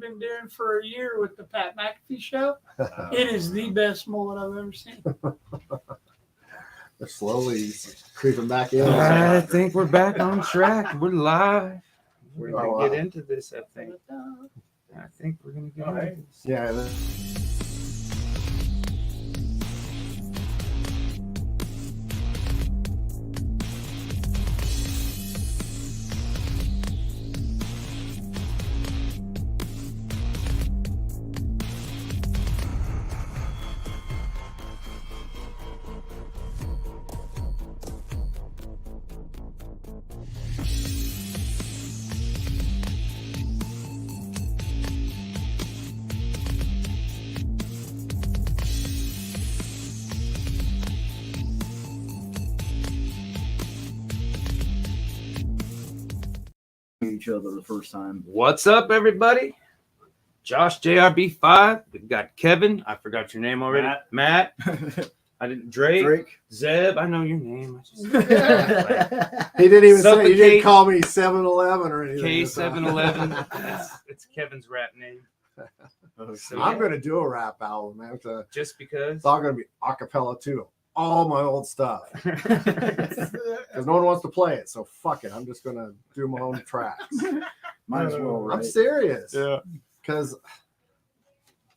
been doing for a year with the Pat McAfee show. It is the best mullet I've ever seen. They're slowly creeping back in. I think we're back on track. We're live. We're Oh, gonna get wow. into this. I think we're gonna get into this. Yeah. Each other the first time. What's up, everybody? Josh JRB5. We've got Kevin. I forgot your name already. Matt. I didn't. Drake. Zeb. I know your name. He didn't even say. He didn't Suffocate. call me 7-Eleven or anything. K711. It's Kevin's rap name. So, I'm going to do a rap album, man. just because. It's all going to be a cappella too. All my old stuff. Because no one wants to play it. So fuck it. I'm just going to do my own tracks. Might as well, right? I'm serious. Yeah. Because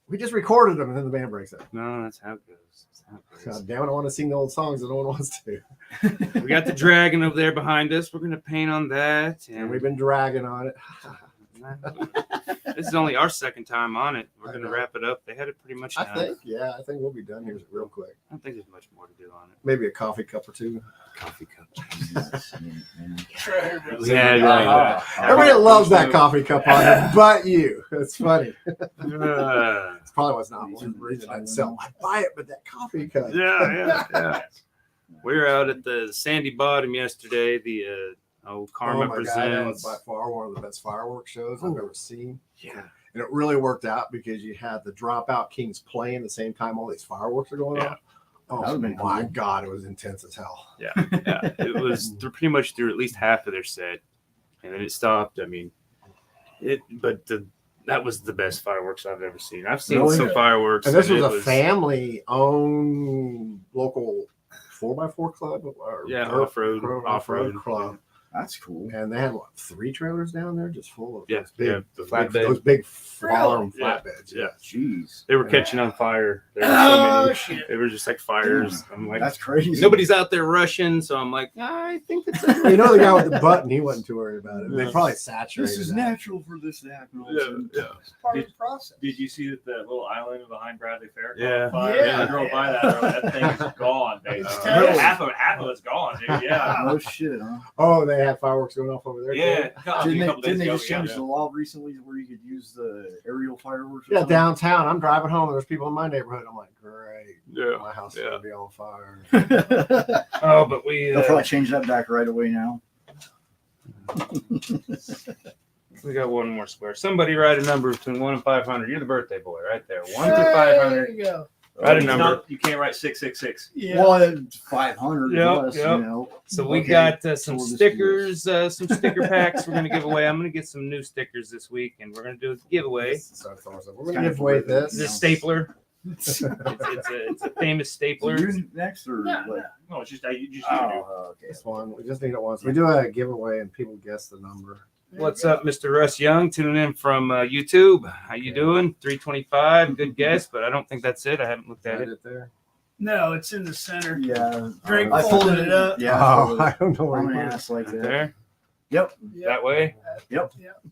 we just recorded them and then the band breaks up. No, that's how it goes. God damn it. I want to sing the old songs that no one wants to. We got the dragon over there behind us. We're going to paint on that. And we've been dragging on it. This is only our second time on it. We're going to know. wrap it up. They had it pretty much done. I think we'll be done here real quick. I don't think there's much more to do on it. Maybe a coffee cup or two. Coffee cup. Yeah, everybody loves that coffee cup on it, but you. It's funny. It's probably was not one reason I'd sell. I'd buy it, but that coffee cup. Yeah. We were out at the Sandy Bottom yesterday. The Karma God, Presents. that was by far one of the best fireworks shows I've ever seen. Yeah. And it really worked out because you had the Dropout Kings playing the same time all these fireworks are going on. Oh my God, it was intense as hell. Yeah. It was pretty much through at least half of their set, and then it stopped. I mean, that was the best fireworks I've ever seen. I've seen some fireworks, and this was a family-owned local 4x4 club. Off-road club. That's cool. And they had 3 trailers down there just full of the flatbed. those big farm flatbeds. Yeah. Jeez. They were catching on fire. There were so many. Shit. They were just like fires. I'm like, That's crazy. nobody's out there rushing, so I'm like, I think it's You know the guy with the button, he wasn't too worried about it. They probably saturated This is that. natural for this to happen. It's part of the process. Did you see that the little island behind Bradley Fair? Yeah. Yeah. I drove by that. That thing is gone, basically. Really? Half of it's gone, dude. Yeah. No shit, huh? Oh, they had fireworks going off over there. Yeah. too? Didn't they just change the law recently where you could use the aerial fireworks? Or Yeah, something? downtown. I'm driving home and there's people in my neighborhood. I'm like, great. Yeah. My house is gonna be on fire. Oh, but we They'll probably change that back right away now. we got one more square. Somebody write a number between 1 and 500. You're the birthday boy right there. 1 through There 500. you go. Write a number. You can't write 666. Yeah. Well, it's 500 plus, Yep. you know. So we Okay. got some So we'll just stickers, some sticker packs we're going to give away. I'm going to get some new stickers this week, and we're going to do a giveaway. So we're gonna give away this. This stapler. It's a famous stapler. You next or Yeah, what? No, it's just you just Oh, okay. This one. We just need it once. We do a giveaway and people guess the number. What's up, Mr. Russ Young? Tuning in from YouTube. How you doing? 325. Good guess, but I don't think that's it. I haven't looked at it. there. No, it's in the center. Yeah. Drake I folded it up. Yeah. Oh, I don't know where I'm you an put it. ass like Right that. there. Yep. That way. Yep. Yep.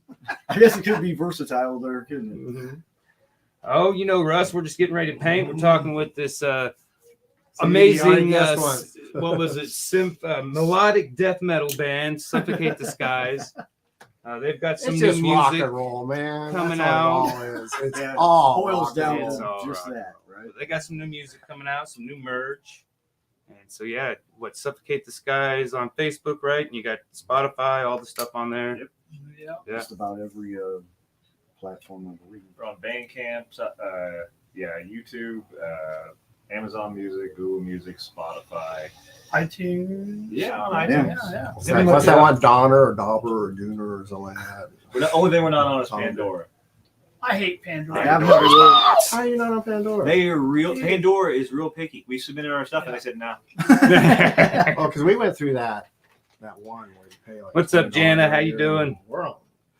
I guess it could be versatile there, couldn't it? Mm-hmm. Oh, Russ, we're just getting ready to paint. We're talking with this amazing, what was it? Melodic death metal band, Suffocate the Skies. They've got some It's new just rock music and roll, man. coming That's out. all it all is. It's Yeah. all Boils rock down and It's to roll. all just rock. that, right? They got some new music coming out, some new merch. And so, Suffocate the Skies on Facebook, right? And you got Spotify, all the stuff on there. Yep. Yeah. Yeah. Just about every platform, I believe. We're on Bandcamp, YouTube, Amazon Music, Google Music, Spotify. iTunes. Yeah, on Yeah. iTunes. Yeah. It's like, what's that one? Donner or Dauber or Dooner or something like that. The only thing we're not on is Pandora. I hate Pandora. Yeah, I've never really- How are you not on Pandora? They are real. Pandora is real picky. We submitted our stuff and they said no. Oh, because we went through that one where you pay like. What's up, $20 Jana? a How you year. doing? We're on.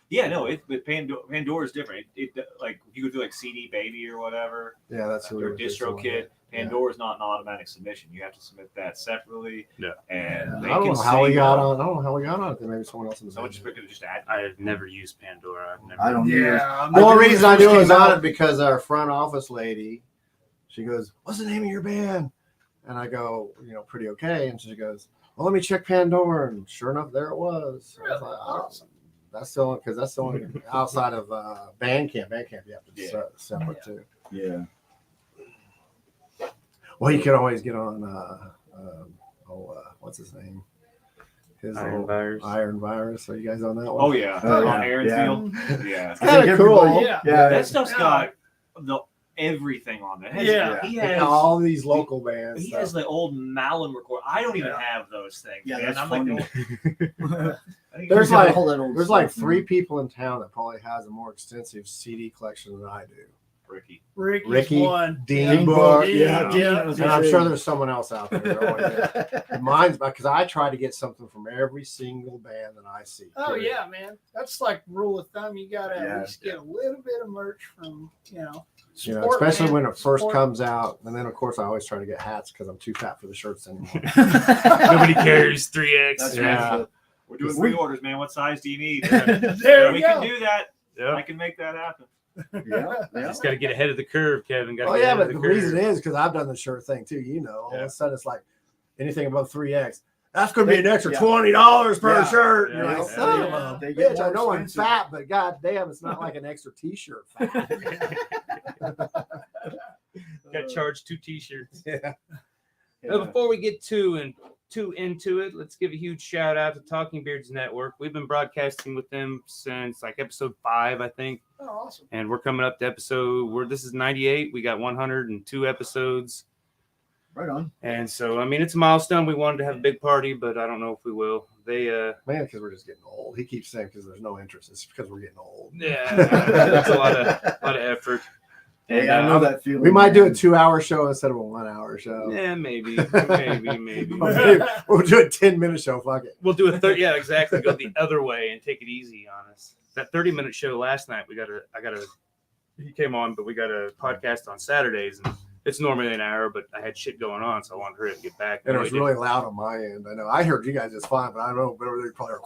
Yeah, no. But Pandora is different. It like you go through like CD Baby or whatever, Yeah, that's who we or were just DistroKid. on. Yeah. Pandora is not an automatic submission. You have to submit that separately. Yeah. And they I don't can know how we see, got on. I don't know how we got on it. Maybe someone else in the Someone just business. just add. I've never used Pandora. I've never. I don't either. Yeah. The only think reason it I knew first it was came on out- it because our front office lady, she goes, "What's the name of your band?" And I go, pretty okay. And she goes, "Well, let me check Pandora." And sure enough, there it was. I was like, "Oh, that's the only because that's the only outside of Bandcamp. Bandcamp, you have to separate too. Yeah. Well, you can always get on. What's his name? His Iron little Virus. Iron Virus. Are you guys on that one? Oh yeah, Oh, yeah. on Aaron's Yeah. deal. Yeah. It's kind of cool. Yeah. Yeah. That stuff's got everything on there. Yeah. He And has all these local bands. He stuff. has the old Malin record. I don't even Yeah. have those things. Yeah, man. that's I'm funny. like, I think There's he's- like- all that old There's like stuff. 3 people in town that probably has a more extensive CD collection than I do. Ricky. Ricky's Ricky, one. Dean Yeah. Book, Yeah. Dean. And I'm sure there's someone else out there. that always is. Mine's because I try to get something from every single band that I see. Oh period. yeah, man. That's like rule of thumb. You gotta Yeah. at least get a little bit of merch from support especially band, when it first support- comes out. And then, of course, I always try to get hats because I'm too fat for the shirts anymore. Nobody carries 3X. That's Yeah. right. We're doing pre-orders, man. What size do you need? There we you can go. do that. Yeah. I can make that happen. Yeah. Yeah. Just got to get ahead of the curve, Kevin. Gotta Oh get yeah, ahead but of the curve. reason is because I've done the shirt thing too. All of Yeah. a sudden it's like anything above 3X. That's going to be an extra Yeah. $20 per Yeah. shirt. Yeah. You're like, Yeah. son of Yeah. a They get bitch. I more know I'm expensive. fat, but god damn, it's not like an extra T-shirt. Fat. Got charged 2 T-shirts. Yeah. Now, before we get too into it, let's give a huge shout out to Talking Beards Network. We've been broadcasting with them since like episode 5, I think, Oh, awesome. and we're coming up to this is 98. We got 102 episodes, Right on. and so I mean it's a milestone. We wanted to have a big party, but I don't know if we will. They Man, because we're just getting old. He keeps saying because there's no interest. It's because we're getting old. yeah, that's a lot of effort. Hey, And, I know that feeling. We might do a man. 2-hour show instead of a 1-hour show. Yeah, maybe. We'll do a 10-minute show. Fuck it. We'll do a 30. Yeah, exactly. Go the other way and take it easy on us. That 30-minute show last night, he came on, but we got a podcast on Saturdays, and it's normally an hour, but I had shit going on, so I wanted to hurry up and get back. And it was really loud on my end. I know. I heard you guys just fine, but I don't know. But they probably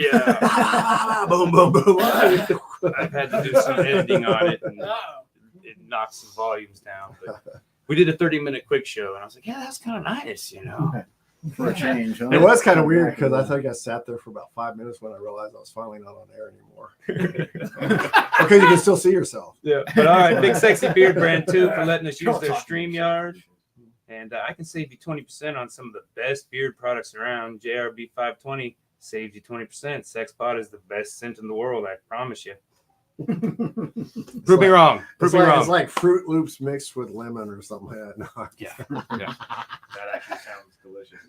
Yeah. boom, boom, boom. I've had to do some editing on it, and Oh, it knocks some volumes down. But we did a 30-minute quick show, and I was like, yeah, that's kind of nice, For a change, huh? It was kind of weird because I think I sat there for about 5 minutes when I realized I was finally not on air anymore. Because you can still see yourself. Yeah. But all right, Big Sexy Beard Brand 2 for letting us use their StreamYard. And I can save you 20% on some of the best beard products around. JRB 520 saves you 20%. Sex Pot is the best scent in the world, I promise you. Prove me wrong. Prove me It's wrong. like Fruit Loops mixed with lemon or something like that. No. Yeah. That actually sounds delicious.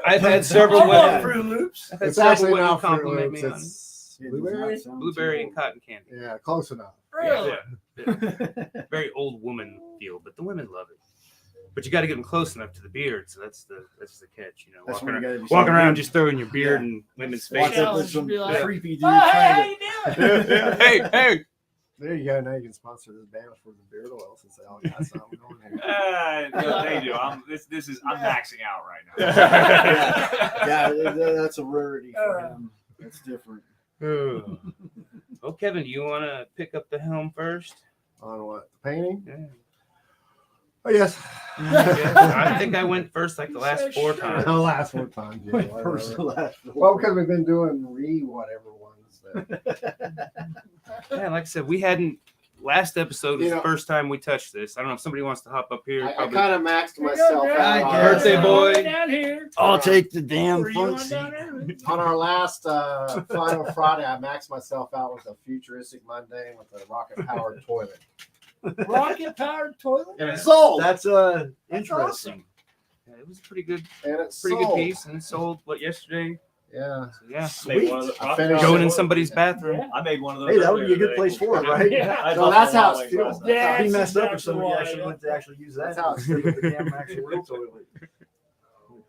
I've had several I want women. Fruit Loops. I've had It's several actually women not Fruit compliment Loops. me on It's It does not blueberry. sound blueberry too and cotton candy. Yeah, close enough. Really? Yeah. Very old woman feel, but the women love it. But you got to get them close enough to the beard, so that's the catch. That's Walking what you around, gotta do. walking around just throwing your beard in women's Watch faces. out, there's some Be like, creepy dude Oh, hey, how trying you doing? Hey. There you go. Now you can sponsor this band for the beard oil since they all got something going here. They do. I'm maxing out right now. Yeah, that's a rarity for him. That's different. Well, Kevin, you want to pick up the helm first? On what? The painting? Yeah. Oh, yes. I think I went first like the last 4 times. The last 4 times. Yeah, Wait, whatever. first to last. Well, because we've been doing whatever ones. Yeah, like I said, we hadn't. Last episode was You know- the first time we touched this. I don't know if somebody wants to hop up here. I probably- kind of maxed Here you myself go, out. Greg. on- Birthday boy. Down here. I'll take the damn Were you on front down seat. there? On our last final Friday, I maxed myself out with a futuristic Monday with a rocket-powered toilet. Rocket powered toilet? And it sold. That's That's interesting. Yeah, it was a pretty good And it good sold. piece, and it sold yesterday. Yeah. So, yeah, Sweet. I finished going in it. somebody's bathroom. Yeah. I made one of those. Hey, that would be a earlier good today. place for it, right? Yeah. So that's how it feels. It'd be That's messed up if exactly somebody why, actually yeah. went to actually use that That's how it instead of the damn actual real toilet.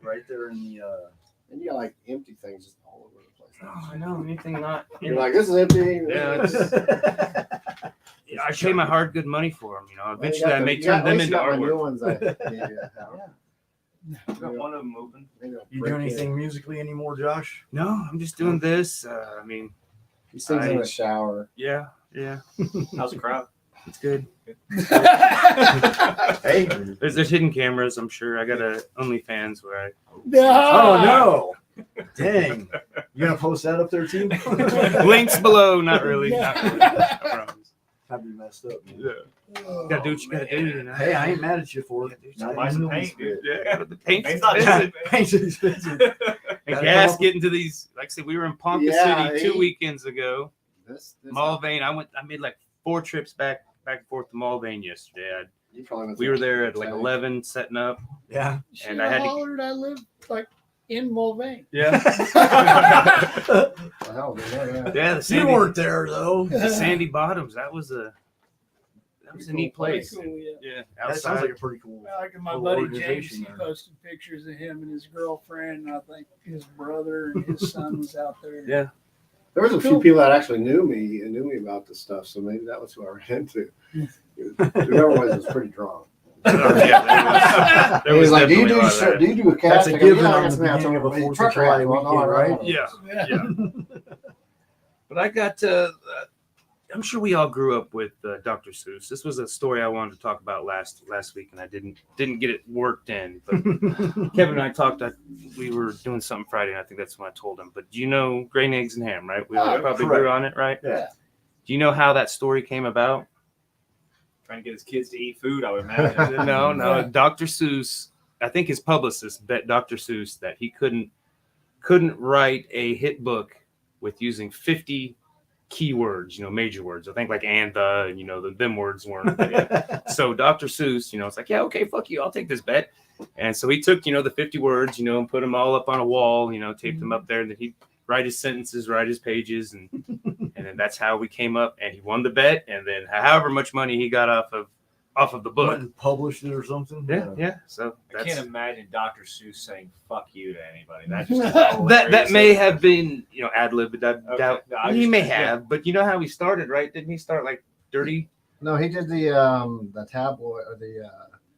Right there in the. And you got like empty things just all over the place. Oh, I know anything not. You're like, this is empty. Yeah, it's- I pay my hard good money for them. You know, Well, you eventually got I the- may you got- turn them at least into you got my new artwork. ones. I gave you. Got one of them moving. Maybe I'll You break do it. anything musically anymore, Josh? No, I'm just doing this. I mean, He sings in I- the shower. yeah, How's the crowd? it's good. Hey. There's hidden cameras. I'm sure. I got a OnlyFans where I. Oh no! Dang. You gonna post that up there too? Links below. Not really. Not really. I promise. That'd be messed up, man. Yeah. Gotta do what you gotta do. You know? Hey, I ain't mad at you for it. Gotta Buy some even paint, dude. Yeah, the paint's Paint's not expensive. cheap, man. Paint's expensive. And Gotta gas come up getting to these. Like I said, we were in Ponca Yeah, City 2 weekends ago. This Mulvane. I made like 4 trips back and forth to Mulvane yesterday. you probably went We through were there at like Okay. 11 setting up. Yeah. And I had to- hollered I live like in Mulvane. Yeah. the hell, dude, yeah. Yeah, the You Sandy, weren't there though. the Sandy Bottoms. That was a neat place. Cool, yeah. Yeah, That sounds outside. like a pretty cool. Like my Little buddy James, organization he there. posted pictures of him and his girlfriend, and I think his brother and his son was out there. Yeah. There was a few people that actually knew me and knew me about this stuff, so maybe that was who I ran into. Whoever was pretty drunk. Oh, yeah, He was like, "Do you definitely a do lot of that. do you do a cast?" That's a I go, given "Yeah, I on got the something out beginning to of a me." 4th of Truck July race. Well, no, weekend, I right? don't know. Yeah. Yeah. But I got I'm sure we all grew up with Dr. Seuss. This was a story I wanted to talk about last week, and I didn't get it worked in. But Kevin and I talked. We were doing something Friday, and I think that's when I told him. But do you know Grain, Eggs, and Ham, right? We all Oh, probably correct. grew on it, right? Yeah. Do you know how that story came about? Trying to get his kids to eat food, I would imagine. No. Dr. Seuss, I think his publicist bet Dr. Seuss that he couldn't write a hit book with using 50 keywords, major words. I think like and the, and them words weren't. So Dr. Seuss, it's like, yeah, okay, fuck you, I'll take this bet. And so he took, the 50 words, and put them all up on a wall, taped them up there, and then he'd write his sentences, write his pages, and then that's how we came up. And he won the bet, and then however much money he got off of the book. Went and published it or something. Yeah. So I that's, can't imagine Dr. Seuss saying "fuck you" to anybody. That just that may have been ad lib, but I doubt No, I he just- may yeah. have. But you know how he started, right? Didn't he start like dirty, No, he did the tabloid or the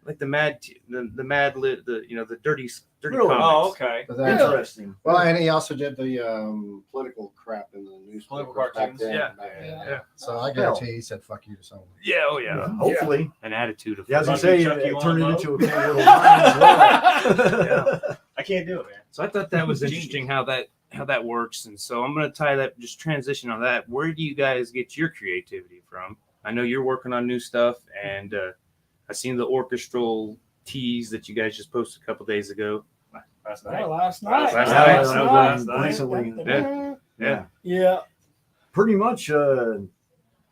like the mad lit, the dirty Really? comics? Oh, okay. Interesting. well, and he also did the political crap in the newspaper Political back cartoons? then. Yeah. Back then. Yeah. So I guarantee he said "fuck you" to someone. Yeah, oh yeah. Hopefully. An attitude of Yeah, as I Fuck say, you, Chuck, it you turned it wanna into a cool little line as well. I can't do it, man. So I thought that was Genius. interesting how that works, and so I'm going to tie that, just transition on that. Where do you guys get your creativity from? I know you're working on new stuff, and I seen the orchestral tease that you guys just posted a couple days ago. Last Yeah, night. last night. Last night. Last night. Recently. Yeah. Yeah. Pretty much, I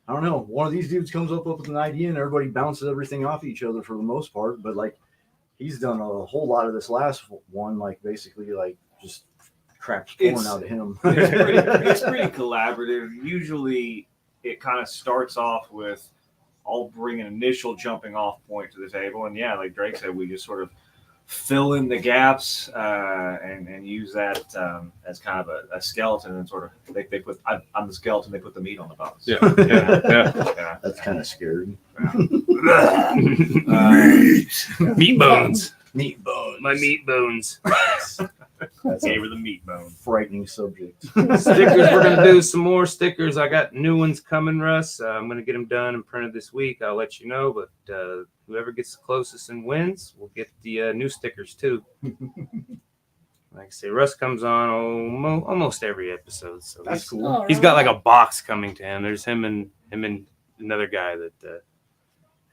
don't know. One of these dudes comes up with an idea and everybody bounces everything off each other for the most part. But like, he's done a whole lot of this last one, like basically like just crap's pouring It's- out of him. It's pretty collaborative. Usually, it kind of starts off with I'll bring an initial jumping off point to the table, and yeah, like Drake said, we just sort of fill in the gaps and use that as kind of a skeleton, and sort of they put I'm the skeleton, they put the meat on the bones. Yeah. Yeah. That's kind of scary. Meat bones. Meat bones. My meat bones. That's Gave a her the meat bone. frightening subject. Stickers. We're gonna do some more stickers. I got new ones coming, Russ. I'm gonna get them done and printed this week. I'll let you know. But whoever gets the closest and wins will get the new stickers too. Like I say, Russ comes on almost every episode, so That's cool. All he's got right. like a box coming to him. There's him and another guy that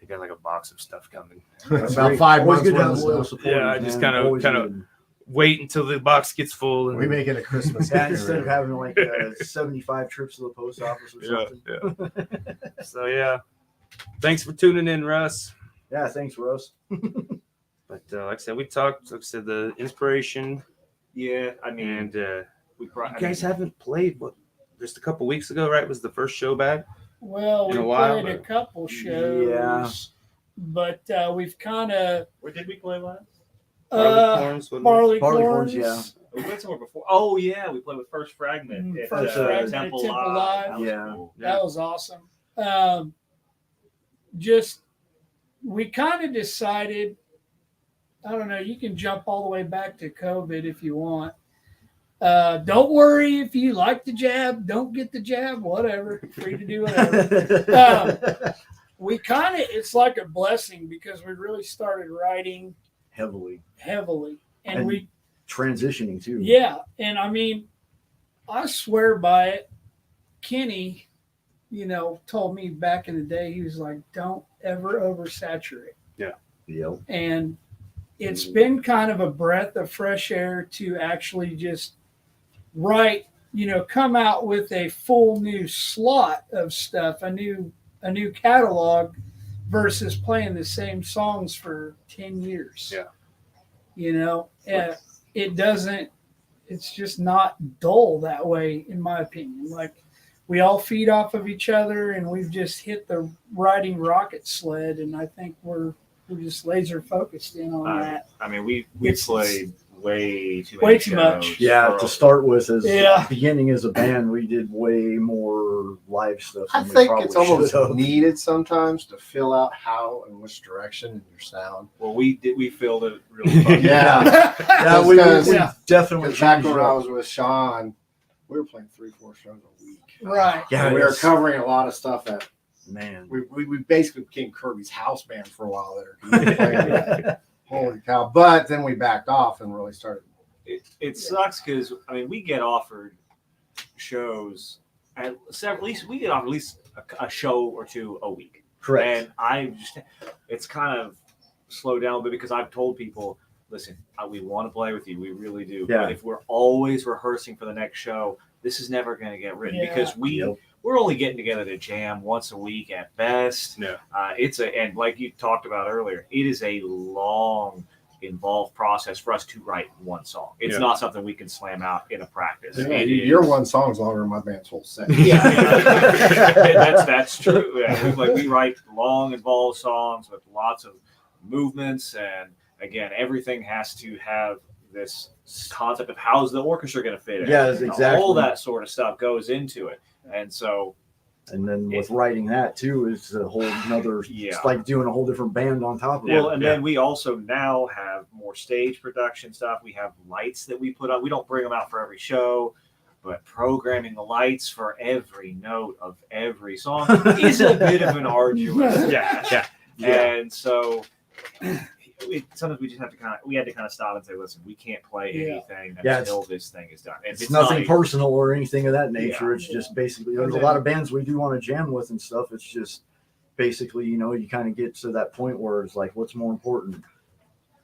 they got like a box of stuff coming. That's About great. 5 Always months good to have worth of loyal stuff. supporters, Yeah, I just man. kinda- Always kinda- good. Wait until the box gets full. And, We make it a Christmas. Yeah, gift instead of every having like 75 trips to the post office or something. yeah. So yeah, thanks for tuning in, Russ. Yeah, thanks, Russ. But like I said, we talked. Like I said, the inspiration, Yeah, I mean, and You guys haven't played just a couple weeks ago, right? Was the first show back? Well, we In a while, played a or- couple shows, Yeah. but we've kind of Where did we play last? Barleycorns, wasn't it? Barleycorns. Yeah. We went somewhere before. Oh yeah, we played with First Fragment. at, First Fragment at Temple Temple Live. Live. That was Yeah. cool. That was awesome. Just we kind of decided. I don't know. You can jump all the way back to COVID if you want. Don't worry if you like the jab. Don't get the jab. Whatever. Free to do whatever. We kind of, it's like a blessing because we really started writing Heavily and we, transitioning too. yeah. And I mean, I swear by it. Kenny, told me back in the day, he was like, don't ever oversaturate. Yep. And it's been kind of a breath of fresh air to actually just write, come out with a full new slot of stuff, a new catalog versus playing the same songs for 10 years. Yeah. And it's just not dull that way, in my opinion. Like, we all feed off of each other and we've just hit the writing rocket sled. And I think we're just laser focused in on that. I mean, we It's- played way too way many too much. shows Yeah, for to a- start with, Yeah. beginning as a band, we did way more live stuff. I than we think probably it's almost should have. needed sometimes to fill out how and which direction in your sound. Well, we filled it really fun. Yeah. Yeah, we Yeah. definitely Because back changed when it I up. was with Sean, we were playing 3-4 shows a week. Right. Yeah, And we were it's- covering a lot of stuff that Man. we basically became Kirby's house band for a while there. 'Cause we were playing, holy cow. But then we backed off and really started. It sucks because I mean we get offered shows at least we get offered at least a show or two a week. Correct. And it's kind of slowed down a bit because I've told people, listen, we want to play with you, we really do. Yeah. But if we're always rehearsing for the next show, this is never going to get written Yeah. because Yep. we're only getting together to jam once a week at best. Yeah. And like you talked about earlier, it is a long, involved process for us to write one song. It's Yeah. not something we can slam out in a practice. Yeah, It your is- one song's longer than my band's whole set. Yeah, that's true. Yeah, we write long, involved songs with lots of movements, and again, everything has to have this concept of how's the orchestra going to fit in. Yes, You know, exactly. all that sort of stuff goes into it, and so And then with writing that too is a whole another. Yeah. It's like doing a whole different band on top of well, it. and then we also now have more stage production stuff. We have lights that we put on. We don't bring them out for every show, but programming the lights for every note of every song is a bit of an arduous. Yeah. And so sometimes we just have to we had to kind of stop and say, listen, we can't play Yeah. anything Yeah, until this thing is done. If It's nothing not- personal or anything of that nature. Yeah. It's just basically there's And a then- lot of bands we do want to jam with and stuff. It's just basically, you kind of get to that point where it's like, what's more important?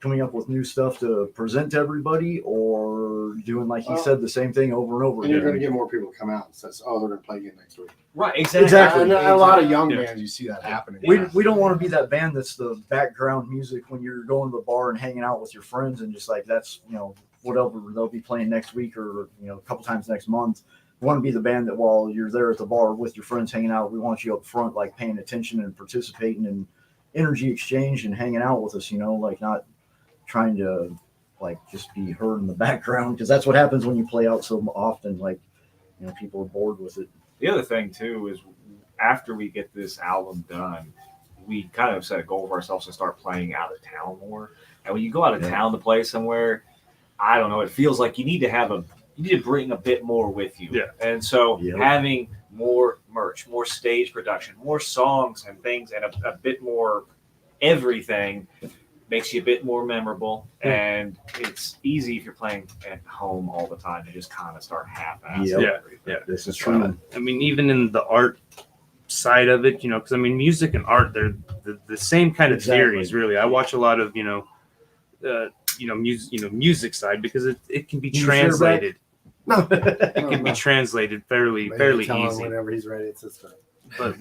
Coming up with new stuff to present to everybody or doing, like he Well, said, the same thing over and over And you're again. going to get more people to come out and say, oh, they're going to play again next week. Right, exactly. Exactly. And a lot of young Yeah. bands, you see that happening. We don't want to be that band that's the background music when you're going to the bar and hanging out with your friends and just like that's whatever they'll be playing next week or a couple times next month. We want to be the band that while you're there at the bar with your friends hanging out, we want you up front like paying attention and participating in energy exchange and hanging out with us. Like not trying to like just be heard in the background because that's what happens when you play out so often. Like people are bored with it. The other thing too is after we get this album done, we kind of set a goal for ourselves to start playing out of town more. And when you go out of town to play somewhere, I don't know, it feels like you need to bring a bit more with you. Yeah. And so Yep. having more merch, more stage production, more songs and things, and a bit more everything makes you a bit more memorable. And it's easy if you're playing at home all the time to just kind of start half-assing Yep. everything. Yeah. This is true. I mean, even in the art side of it, because I mean, music and art, they're the same kind of Exactly. theories, really. I watch a lot of, music side because it can be You sure, Brett? translated. No. It can be translated fairly easy. Whenever he's ready, it's his turn. But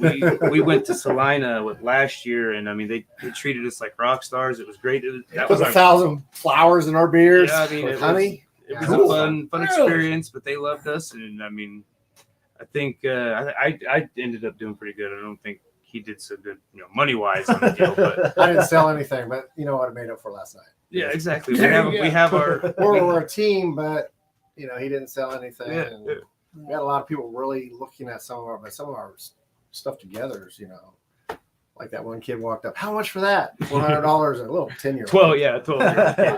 we went to Salina last year, and I mean they treated us like rock stars. It was great. That Put was 1,000 flowers in our beers Yeah, I mean, with it honey. it was Cool. a fun Really? experience, but they loved us. And I mean, I think I ended up doing pretty good. I don't think he did so good, money wise on the deal, but I didn't sell anything, but you know what I made up for last night. yeah, exactly. We There have you go. we have our We're a team, but he didn't sell anything. Yeah, And yeah. we had a lot of people really looking at some of our stuff together. Like that one kid walked up. How much for that? $400. A little 10-year-old. 12. Yeah, 12.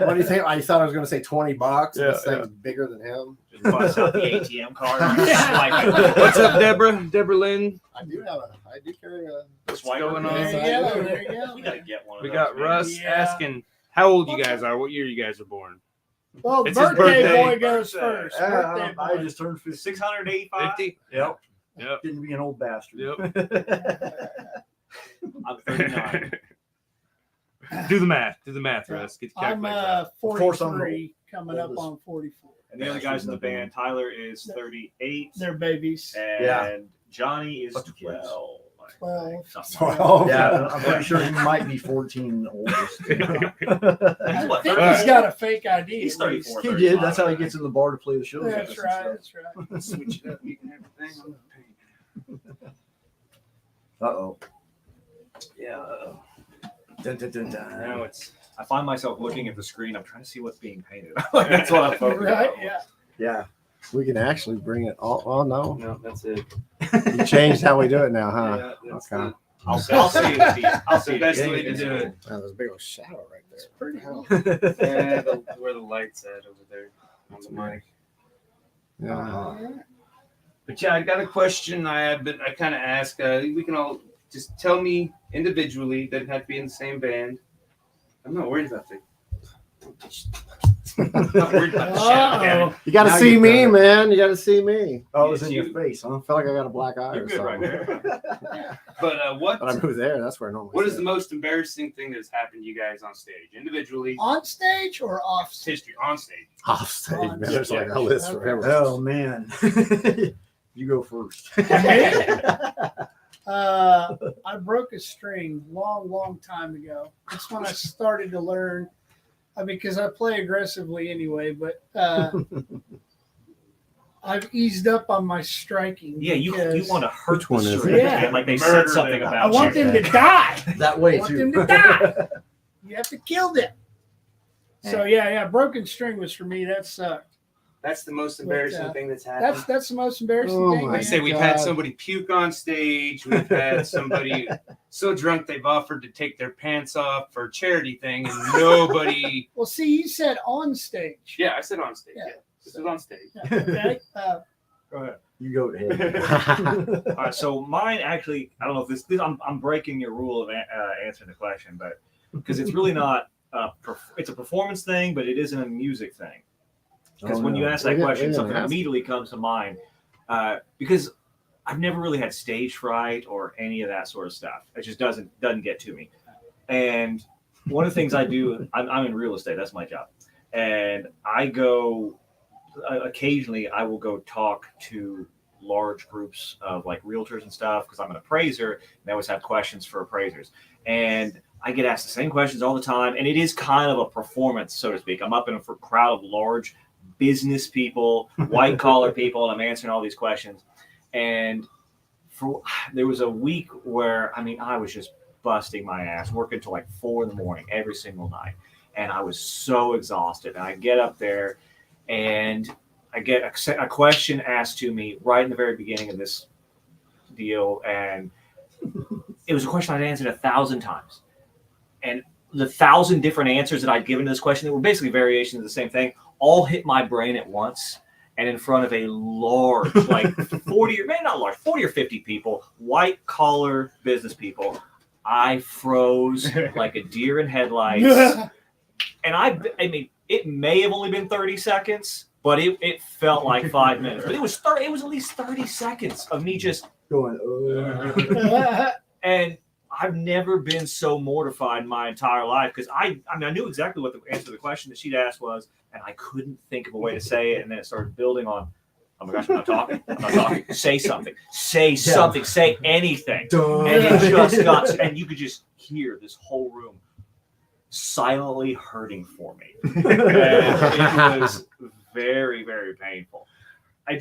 What do you think? I thought I was going to say $20. Yeah, This thing's bigger than him. Just bust out the ATM card. What's up, Deborah? Deborah Lynn. I do carry a. What's going on? There you go. There you go. We gotta get one of We those, got man. Russ Yeah. asking how old you guys are, what year you guys were born. Well, the It's his birthday birthday. boy goes Birthday. first. Birthday I boy. just turned 50. 685. 50. Yep. Yep. Didn't be an old bastard. Yep. I'm 39. Do the math, Russ. Get your I'm calculator out. course I'm 43, coming up oldest. on 44. And the other guys in the band, Tyler is 38. They're babies. And Yeah. Johnny is Fuck the kids. 12. 12. Something like that. Oh, Yeah, I'm pretty sure he might be 14 oldest. He's I what, think 30? he's got a fake ID. He's at least. 34. He did. That's how he gets in the bar to play the shows. That's right. That's right. Switch it up. You can have the thing on the page. Uh-oh. Yeah. Dun, dun, dun, dun. Now it's I find myself looking at the screen. I'm trying to see what's being painted. That's what I'm focused Right? on. Yeah. Yeah. We can actually bring it all. Oh, no. no, that's it. You changed how we do it now, huh? Yeah, that's Okay. I'll see it. Steve. I'll see the it. best Yeah, way to it's do it. Wow, there's a big old shadow right there. Pretty Wow. Yeah, where the light's at over there on the mic. Yeah. But yeah, I got a question. I kind of ask. We can all just tell me individually. Doesn't have to be in the same band. I'm not worried about the. I'm not worried about the shadow Uh-oh. cannon. You got to Now see you've me, done it. man. You got to see me. Oh, it was Yes, in you- your face, huh? I feel like I got a black eye You're or good right something. there. But what When I move there, that's where I normally what is sit. the most embarrassing thing that's happened to you guys on stage, individually? On stage or off stage? History on stage. Off stage, On man. There's stage. like a list Okay. forever. Oh, man. You go first. I broke a string long time ago. That's when I started to learn. I mean, because I play aggressively anyway, but I've eased up on my striking. Yeah, you because want to hurt Which one the is string, it? man, like they Murder said something them. about I want you. them to die. That I way, want too. them to die. You have to kill them. So yeah, broken string was for me. That sucked. That's the most embarrassing thing that's happened. That's the most embarrassing Oh thing. my I man. say we've had God. somebody puke on stage. We've had somebody so drunk they've offered to take their pants off for a charity thing, and nobody. Well, see, you said on stage. Yeah, I said on stage. Yeah. Yeah, this is on stage. Yeah, okay. Go ahead. You go ahead. All right, so mine actually, I don't know if this I'm breaking your rule of answering the question, but because it's really not, it's a performance thing, but it isn't a music thing. Because Oh, when no. you ask that We're question, gonna something ask. immediately comes to mind. Because I've never really had stage fright or any of that sort of stuff. It just doesn't get to me. And one of the things I do, I'm in real estate. That's my job, and I go occasionally. I will go talk to large groups of like realtors and stuff because I'm an appraiser, and they always have questions for appraisers, and I get asked the same questions all the time, and it is kind of a performance, so to speak. I'm up in a crowd of large business people, white collar people, and I'm answering all these questions. And there was a week where, I mean, I was just busting my ass, working till like 4 a.m. every single night. And I was so exhausted. And I get up there and I get a question asked to me right in the very beginning of this deal. And it was a question I'd answered 1,000 times. And the 1,000 different answers that I'd given to this question, that were basically variations of the same thing, all hit my brain at once. And in front of a large, like 40 or maybe not large, 40 or 50 people, white collar business people, I froze like a deer in headlights. And I mean, it may have only been 30 seconds, but it felt like 5 minutes. But it was at least 30 seconds of me just Going, and I've never been so mortified in my entire life because I knew exactly what the answer to the question that she'd asked was, and I couldn't think of a way to say it. And then it started building on, oh my gosh, I'm not talking. Say something. Say something. Say anything. And it just got, and you could just hear this whole room silently hurting for me. And it was very, very painful.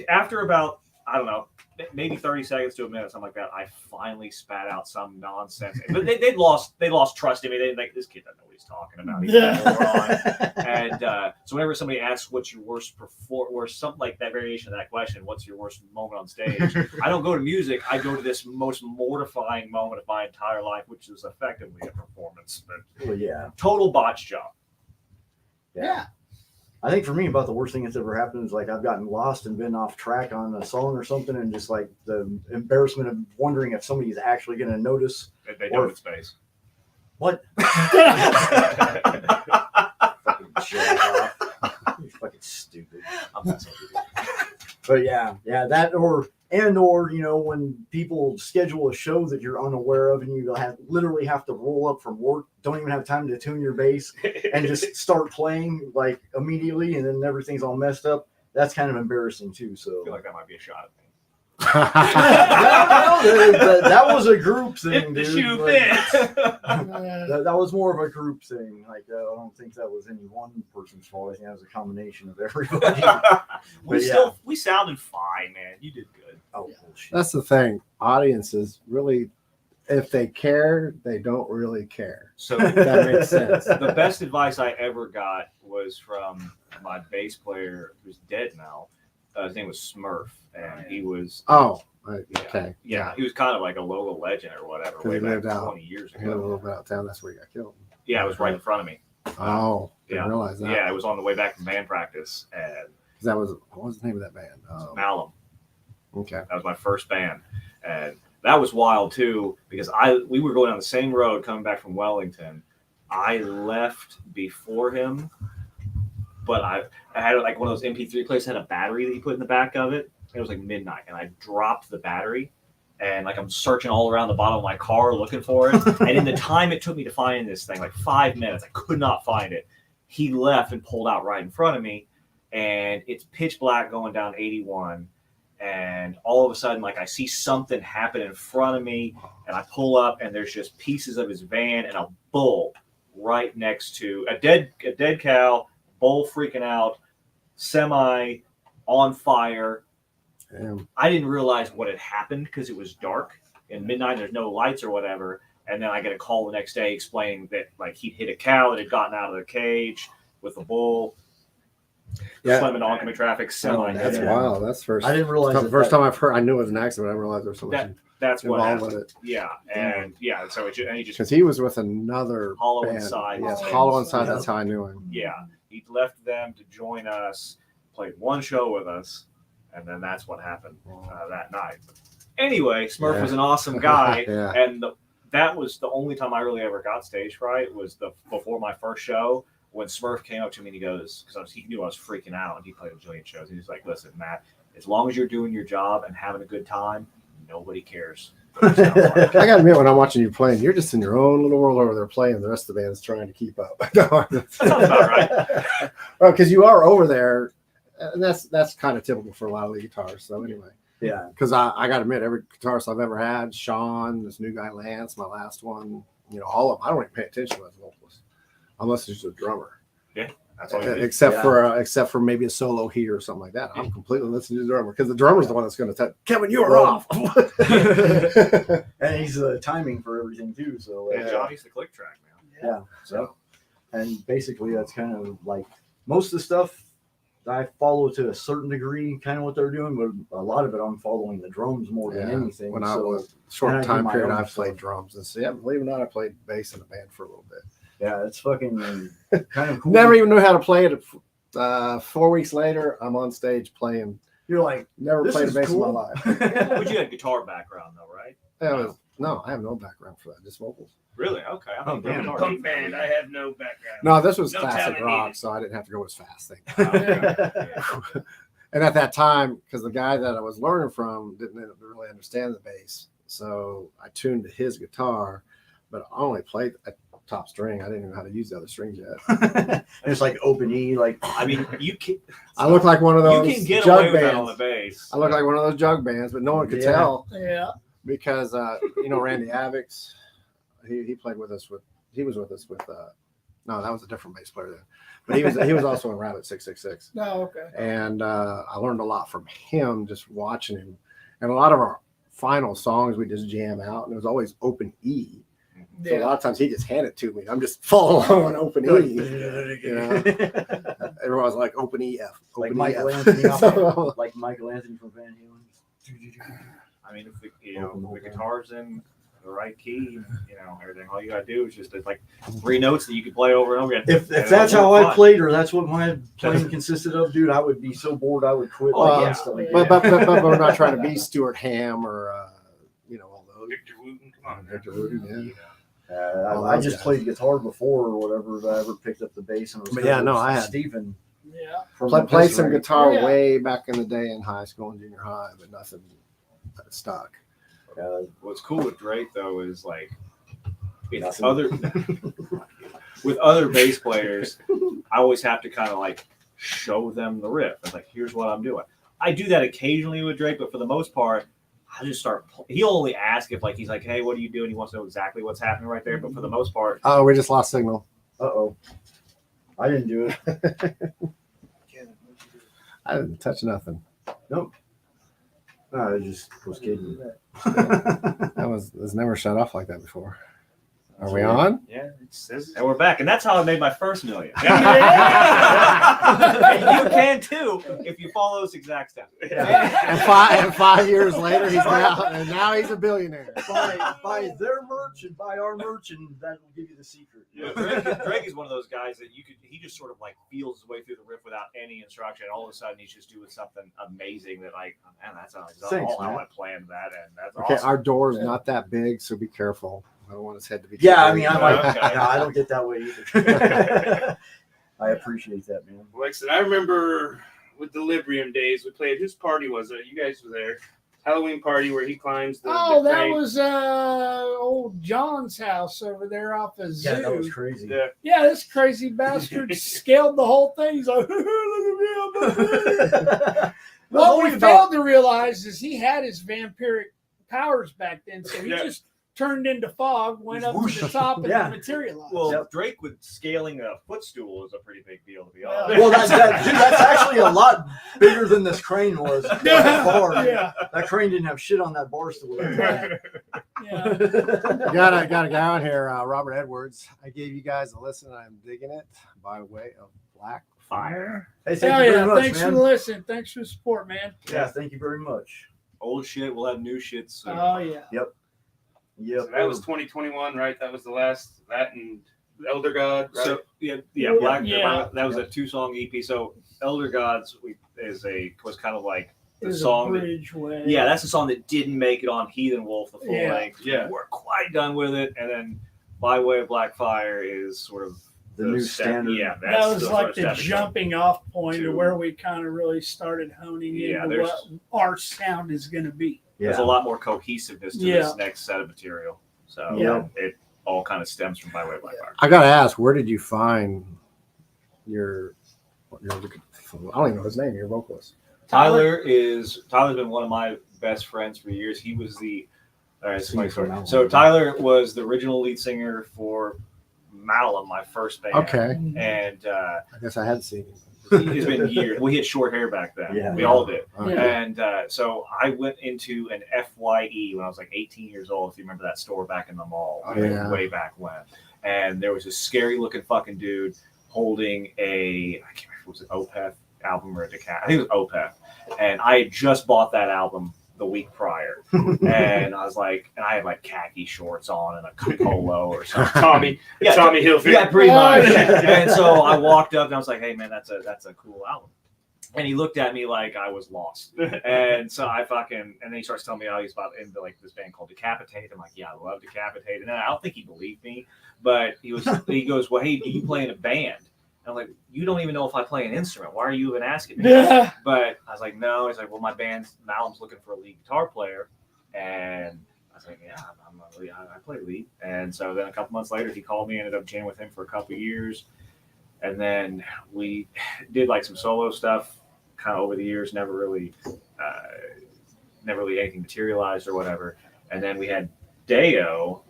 After about, I don't know, maybe 30 seconds to a minute, something like that, I finally spat out some nonsense. But they lost trust in me. They like, this kid doesn't know what he's talking about. He's a moron. And so whenever somebody asks what's your worst or something like that variation of that question, what's your worst moment on stage? I don't go to music. I go to this most mortifying moment of my entire life, which is effectively a performance. But Well, yeah. total botch job. Yeah. I think for me, about the worst thing that's ever happened is like I've gotten lost and been off track on a song or something, and just like the embarrassment of wondering if somebody's actually going to notice. They don't in space. What? Fucking shut up. You're fucking stupid. I'm not so good. But yeah, that or you know, when people schedule a show that you're unaware of and you literally have to roll up from work, don't even have time to tune your bass and just start playing like immediately, and then everything's all messed up. That's kind of embarrassing too. So I feel like that might be a shot at me. that was a group thing, The dude. shoe Like, fits. that was more of a group thing. Like I don't think that was any one person's fault. I think that was a combination of everybody. We sounded fine, man. You did good. Oh bullshit. That's the thing. Audiences really, if they care, they don't really care. So If that makes sense. the best advice I ever got was from my bass player, who's dead now. His name was Smurf, and he was Okay. yeah, he was kind of like a local legend or whatever. 'Cause Way he back lived out. 20 years He lived a little ago. bit out of town. That's where he got killed. Yeah, it was right in front of me. Oh, didn't Yeah. realize that. Yeah, it was on the way back from band practice, and That was, what was the name of that band? Malum. Okay. That was my first band, and that was wild too because we were going down the same road coming back from Wellington. I left before him, but I had like one of those MP3 players that had a battery that you put in the back of it. It was like midnight, and I dropped the battery, and like I'm searching all around the bottom of my car looking for it. And in the time it took me to find this thing, like 5 minutes, I could not find it. He left and pulled out right in front of me, and it's pitch black going down 81. And all of a sudden, like I see something happen in front of me, and I pull up, and there's just pieces of his van and a bull right next to a dead cow, bull freaking out, semi on fire. Damn. I didn't realize what had happened because it was dark and midnight. There's no lights or whatever. And then I get a call the next day explaining that like he'd hit a cow that had gotten out of the cage with a bull. Yeah. Slamming oncoming traffic. Semi. That's Yeah. wild. That's first. I didn't realize the first time I've heard. I knew it was an accident. But I didn't realize there was so much That's what involved happened. with it. Yeah, and yeah, so and he just Because he was with another Hollow band. Inside. Yes, Hollow Hollow Inside. Inside. That's how I knew him. yeah, he left them to join us, played one show with us, and then that's what happened that night. Anyway, Smurf was an awesome guy, Yeah. and that was the only time I really ever got stage fright was before my first show when Smurf came up to me and he goes, because he knew I was freaking out and he played a jillion shows. He's like, "Listen, Matt, as long as you're doing your job and having a good time, nobody cares." I gotta admit, when I'm watching you playing, you're just in your own little world over there playing. The rest of the band's trying to keep up. That sounds about right. Well, because you are over there, and that's kind of typical for a lot of the guitarists. So anyway, Yeah. because I got to admit, every guitarist I've ever had, Sean, this new guy Lance, my last one, all of them, I don't even pay attention to as vocalist, unless it's a drummer. That's all you do. Except for maybe a solo here or something like that. I'm completely listening to the drummer because the drummer's the one that's going to tell Kevin, you are off. And he's the timing for everything too. So Yeah, Johnny's the click track now. yeah. So, and basically that's kind of like most of the stuff I follow to a certain degree, kind of what they're doing, but a lot of it I'm following the drums more than anything. When I So, was short and I do time my period, own I've played stuff. drums and so, yeah, believe it or not, I played bass in a band for a little bit. yeah, it's fucking kind of cool. Never even knew how to play it. 4 weeks later, I'm on stage playing. You're like, Never this played a is bass cool. in my life. But you had a guitar background though, right? No, I have no background for that, just vocals. Really? Okay. I think damn. guitar- Punk band. I have no background. No, this was No classic talent rock, needed. so I didn't have to go as fast. Thank Oh, God. okay. Yeah. And at that time, because the guy that I was learning from didn't really understand the bass, so I tuned to his guitar, but I only played a top string. I didn't even know how to use the other strings yet. and it's like open E, like I mean, you can. I look like one of those You can get jug away with that on the bands. bass. I look like one of those jug bands, but no one could Yeah. tell Yeah. because Randy Avix, he played with us he was with us with No, that was a different bass player then. But he was also in Rabbit 666. No, okay. And I learned a lot from him just watching him. And a lot of our final songs we just jam out, and it was always open E. So a lot of times he just handed it to me. I'm just following along on open E. You know? Everyone was like open E F. Like Open Michael E, F. Anthony, So, like Michael Anthony from Van Halen. I mean, if the guitar's in the right key, everything. All you gotta do is just like 3 notes that you can play over and over again. If that's how I played, or that's what my playing consisted of, dude, I would be so bored I would quit. Constantly. But we're not trying to be Stuart Ham or all those. Victor Wooten, come on, Victor Wooten, I just played guitar before or whatever. That I ever picked up the bass and was. But yeah, no, I had Stephen. Yeah. Played some guitar Yeah. way back in the day in high school and junior high, but nothing stuck. What's cool with Drake though is like it's Nothing. with other bass players, I always have to kind of like show them the riff. It's like, here's what I'm doing. I do that occasionally with Drake, but for the most part, I just start. He'll only ask if he's like, hey, what are you doing? He wants to know exactly what's happening right there. But for the most part, Oh, we just lost signal. Uh-oh. I didn't do it. I didn't touch nothing. Nope. No, I just was kidding. That was never shut off like that before. Are we on? Yeah, it says and we're back, and that's how I made my first $1 million. Yeah. And you can too if you follow those exact steps. And 5 years later, now he's a billionaire. Buy their merch and buy our merch, and that will give you the secret. Yeah, Drake is one of those guys that he just sort of like feels his way through the riff without any instruction. And all of a sudden, he's just doing something amazing that, like, man, that's how I planned that. And that's Okay, awesome. our door's not that big, so be careful. I don't want his head to be. Yeah, I too mean, big. I'm like, Okay. no, I don't get that way either. I appreciate that, man. Like I said, I remember with the Librium days, we played. Whose party was it? You guys were there. Halloween party where he climbs the. Oh, the that crane. was old John's house over there off of Zoo. Yeah, that was crazy. Yeah. Yeah, this crazy bastard scaled the whole thing. He's like, look at me, I'm a What we failed to realize is he had his vampiric powers back then, so he just turned into fog, went up to the top, and then materialized. Well, Drake with scaling a footstool is a pretty big deal, to be honest. Well, that's actually a lot bigger than this crane was. That bar. Yeah. That crane didn't have shit on that bar stool. Yeah. Got a guy on here, Robert Edwards. I gave you guys a listen. I'm digging it by way of Black Fire. Hey, thank Hell you yeah. very much, Thanks man. for listening. Thanks for the support, man. Yeah, thank you very much. Old shit, we'll have new shit soon. Oh, yeah. Yep. So that was 2021, right? That was the last. That and Elder God. Right? So that was a 2-song EP. So Elder Gods was kind of like the song that, Yeah, that's the song that didn't make it on Heathen Wolf, the full length. Yeah. We weren't quite done with it, and then By Way of Black Fire is sort of the new standard. Yeah, that was the like first the episode. jumping off point to To- where we kind of really started honing into what our sound is going to be. There's a lot more cohesiveness to this next set of material. So it all kind of stems from By Way of Black Fire. I gotta ask, where did you find your I don't even know his name, your vocalist? Tyler's been one of my best friends for years. He was so Tyler was the original lead singer for Malum, my first band. Okay. And I guess I had seen him. it's been years. We had short hair back then. Yeah. We all did. Okay. And so I went into an FYE when I was like 18 years old. If you remember that store back in the mall, way back when. And there was a scary looking fucking dude holding I can't remember if it was an Opeth album or a Decaf. I think it was Opeth. And I had just bought that album the week prior. And I was like, and I had like khaki shorts on and a polo or something. Tommy Hilfiger. Yeah, pretty much. And so I walked up and I was like, hey man, that's a cool album. And he looked at me like I was lost. And so and then he starts telling me how he's into like this band called Decapitate. I'm like, yeah, I love Decapitate. And I don't think he believed me, but he goes, well, hey, do you play in a band? And I'm like, you don't even know if I play an instrument. Why are you even asking me? Yeah. But I was like, no. He's like, well, my band's Malum's looking for a lead guitar player. And I was like, yeah, I play lead. And so then a couple months later, he called me, ended up jamming with him for a couple of years. And then we did like some solo stuff kind of over the years, never really anything materialized or whatever. And then we had Deo,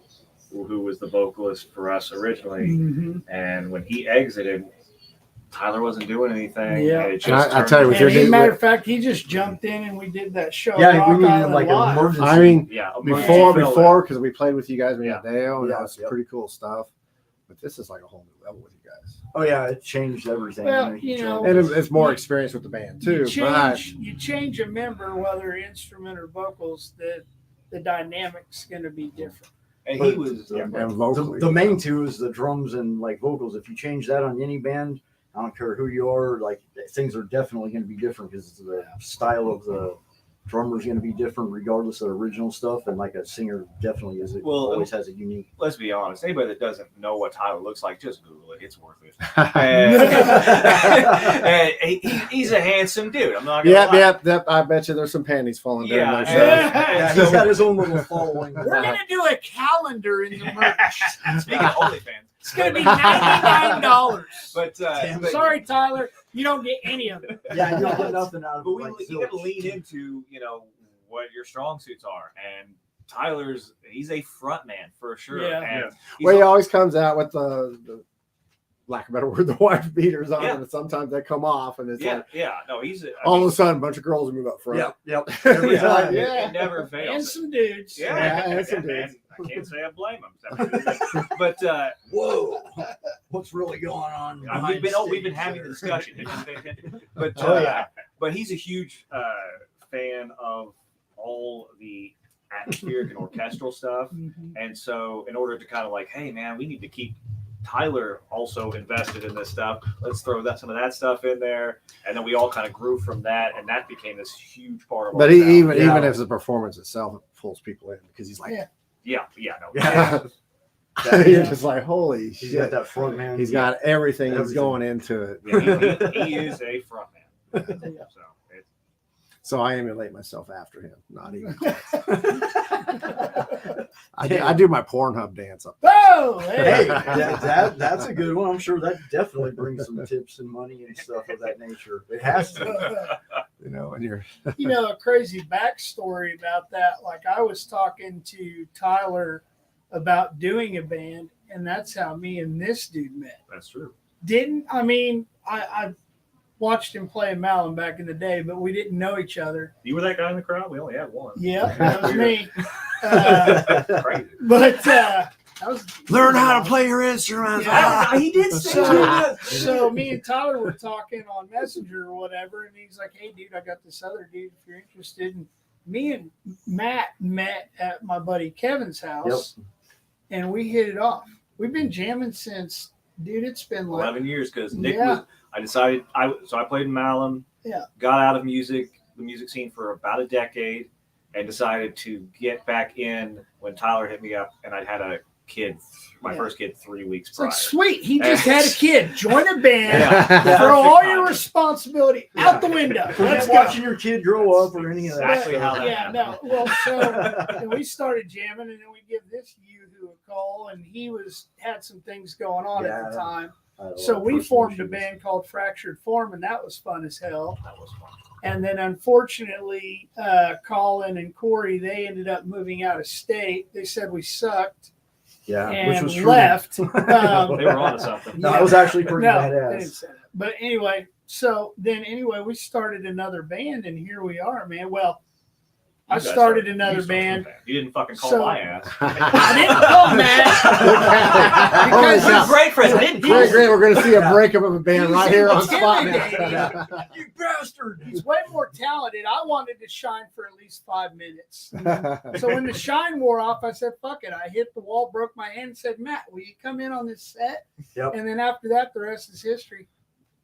who was the vocalist for us originally, Mhm. and when he exited, Tyler wasn't doing anything. Yeah. and it And just I tell you, with And your as a dude, matter of fact, he just jumped in and we did that show. Yeah, Rock we needed Island like an Live. emergency. I mean, yeah, before, because we played with you guys when you Yeah. had Dale, and Yeah, that was yep. pretty cool stuff. But this is like a whole new level with you guys. Oh yeah, it changed everything. Well, you know, And it's more experience with the band too. You change a member, whether instrument or vocals, the dynamic's going to be different. and he was and the vocally, main two is the drums and like vocals. If you change that on any band, I don't care who you are, like things are definitely going to be different because the style of the drummer is going to be different regardless of the original stuff. And like a singer definitely is. It Well, always has a unique. let's be honest. Anybody that doesn't know what Tyler looks like, just Google it. It's worth it. And he's a handsome dude. I'm not gonna lie. Yep. I bet you there's some panties falling down Yeah, those and- shows. Yeah, he's got his own little following. We're going to do a calendar in the merch. Speaking of OnlyFans, It's going to be $99. but Sorry, Tyler, you don't get any of it. Yeah, you don't get nothing out of But it. you got to lean into what your strong suits are, and he's a front man for sure. Yeah. And he's Well, he always comes out with the lack of a better word, the wife beaters on, Yeah. and sometimes they come off, and it's like no, he's all of a sudden a bunch of girls move up front. Yep. Every yeah, time. it never And fails. some dudes. Yeah, and some dudes. I can't say I blame him. But Whoa, what's really going on? we've been having the discussion. But Oh, yeah. but he's a huge fan of all the atmospheric and orchestral stuff, Mhm. and so in order to kind of like, hey man, we need to keep Tyler also invested in this stuff. Let's throw some of that stuff in there, and then we all kind of grew from that, and that became this huge part of. But our sound. even if the performance itself it pulls people in because he's like, Yeah. you're just like, holy He's shit. got that front man. He's got everything that's Everything. going into it. Yeah, he is a front man. Yeah. So it's, So I emulate myself after him. Not even close. I do my Pornhub dance up. Oh, Hey, hey. that's a good one. I'm sure that definitely brings some tips and money and stuff of that nature. It has to. You know, and you're You know, a crazy backstory about that. Like, I was talking to Tyler about doing a band, and that's how me and this dude met. that's true. I watched him play in Malin back in the day, but we didn't know each other. You were that guy in the crowd. We only had one. Yeah, that was me. Crazy. But that was learn how to play your instrument. He did say So, that. so me and Tyler were talking on Messenger or whatever, and he's like, "Hey, dude, I got this other dude if you're interested." And me and Matt met at my buddy Kevin's house, and we hit it off. We've been jamming since, dude. It's been like 11 years because Nick Yeah. was. I decided I played in Malin. Yeah. Got out of the music scene for about a decade, and decided to get back in when Tyler hit me up, and I'd had a kid, my Yeah. first kid, 3 weeks It's prior. like, sweet. He just had a kid. Join a band. Yeah. Throw all your timing. responsibility out the window. Let's Let's go. watching your kid grow up or any of that. Exactly how that Yeah, happened. no. Well, so and we started jamming, and then we give this yoo-hoo a call, and he had some things going on at the Yeah. time. I So love we personal formed a issues. band called Fractured Form, and that was fun as hell. That was fun. And then, unfortunately, Colin and Corey, they ended up moving out of state. They said we sucked Yeah, which and was true. left. They were onto something. No, I was actually pretty No, they didn't badass. say that. But anyway, we started another band, and here we are, man. Well, I You guys started are- another you started band. a You didn't fucking call So- my ass. I didn't call Matt Holy because cow. Great friends. I didn't Great, great. We're going to see a Yeah. breakup of a band right here on spot intimidating. now. You bastard! he's way more talented. I wanted to shine for at least 5 minutes. So when the shine wore off, I said, fuck it. I hit the wall, broke my hand, and said, Matt, will you come in on this set? Yep. And then after that, the rest is history.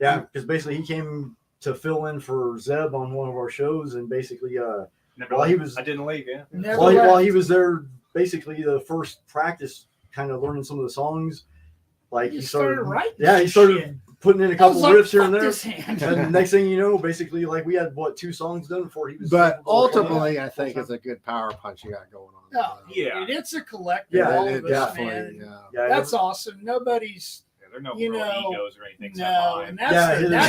Yeah, because basically he came to fill in for Zeb on one of our shows, and basically, Never Well, he left. was- I didn't leave. Yeah. Never while left. he was there, basically the first practice, kind of learning some of the songs, like You he started writing. Yeah, he started shit. putting in a I couple was like, riffs here and fuck there. this hand. And the next thing you know, basically, like we had 2 songs done before he was. But ultimately, I think it's a good power punch you got going on. Oh, Yeah. dude, it's a collective. Yeah, all it of us, definitely. man. Yeah. Yeah, That's awesome. Nobody's. There are no You real know, egos or anything. no, and Yeah,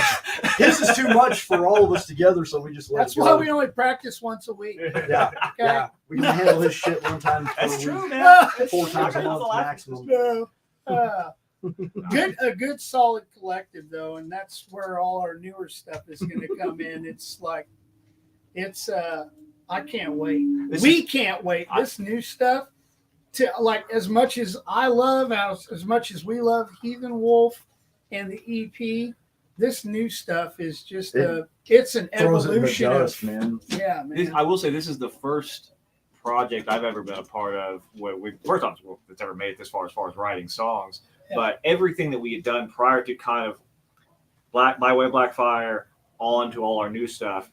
his is too much for all of us together, so we just let that's it go. why we only practice once a week. Yeah, Okay. yeah. We can handle his shit one time. That's per true, week. man. 4 times a That's month all I- maximum. No. A good solid collective though, and that's where all our newer stuff is going to come in. It's like, I can't wait. We can't wait. This new stuff, to like as much as I love, as much as we love Heathen Wolf and the EP. This new stuff is just it's an Throws it in the evolution dust, of man. yeah, man. I will say this is the first project I've ever been a part of where first time that's ever made it this far as writing songs. Yeah. But everything that we had done prior to kind of by way of Blackfire on to all our new stuff,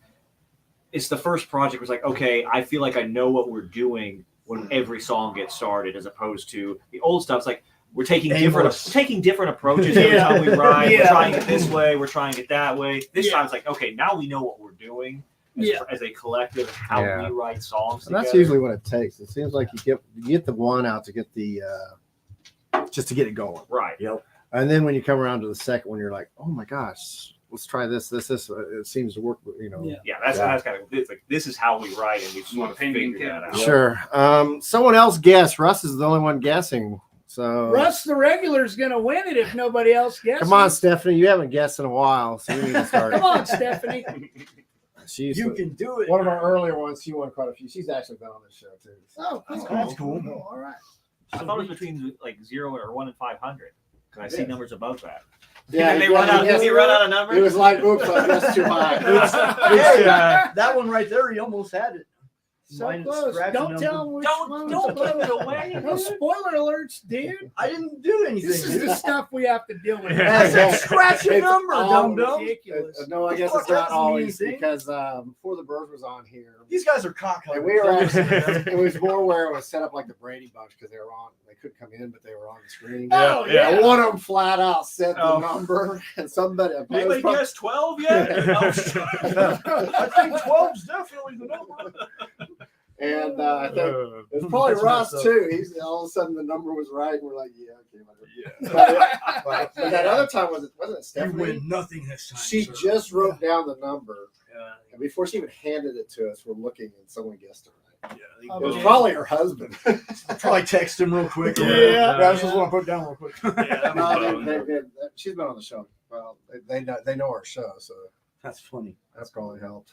it's the first project where it's like, okay, I feel like I know what we're doing when every song gets started, as opposed to the old stuff. It's like we're taking different approaches every time we write. Yeah. We're trying it this way, we're trying it that way. This Yeah. time it's like, okay, now we know what we're doing as a collective and how Yeah. we write songs And that's together. usually what it takes. It seems like you get the one out to get the just to get it going. Right. Yep. And then when you come around to the second one, you're like, oh my gosh, let's try this. It seems to work. You know. Yeah. Yeah, that's kind of it's like this is how we write, and we just want to figure that out. Sure. Someone else guessed. Russ is the only one guessing. So Russ, the regular, is going to win it if nobody else guesses. come on, Stephanie. You haven't guessed in a while, so you need to start. Come on, Stephanie. She's You can do it. one of our earlier ones. She won quite a few. She's actually been on this show too. Oh, cool. That's cool. All right. I thought it was between like 0 or 1 and 500 because I see Yeah. numbers above that. Yeah, Did they run out? Did he run out of numbers? It was like, oops, I guessed too high. Hey, that one right there, he almost had it. So Mine is close. scratch Don't number. tell him which one. Don't give it away. No spoiler alerts, dude. I didn't do anything. This is the stuff we have to deal with. That's a scratch a It's number, all dum dum. ridiculous. No, I guess Fuck, it's not that doesn't mean always anything. because before the bird was on here, These guys are cock and we were actually, it was more where it was set up like the Brady Bunch because they were on. They couldn't come in, but they were on the screen. Oh, Yeah. yeah. And one of them flat out said the Oh. number, and somebody. Anybody guess 12 yet? I think 12's definitely the number. And I think it was probably That's Ross messed up. too. He's all of a sudden the number was right, and we're like, yeah, okay, whatever. Yeah. But that other time wasn't it You Stephanie? win nothing this time. She sir. just wrote down the number, Yeah, and before she even handed it to us, we're looking, and someone guessed it right. yeah. It was Yeah. probably her husband. Probably text him real quick. Yeah. I just want to put it down real quick. Yeah, No, she's been on the show. Well, they know our show, so That's funny. that's probably helped.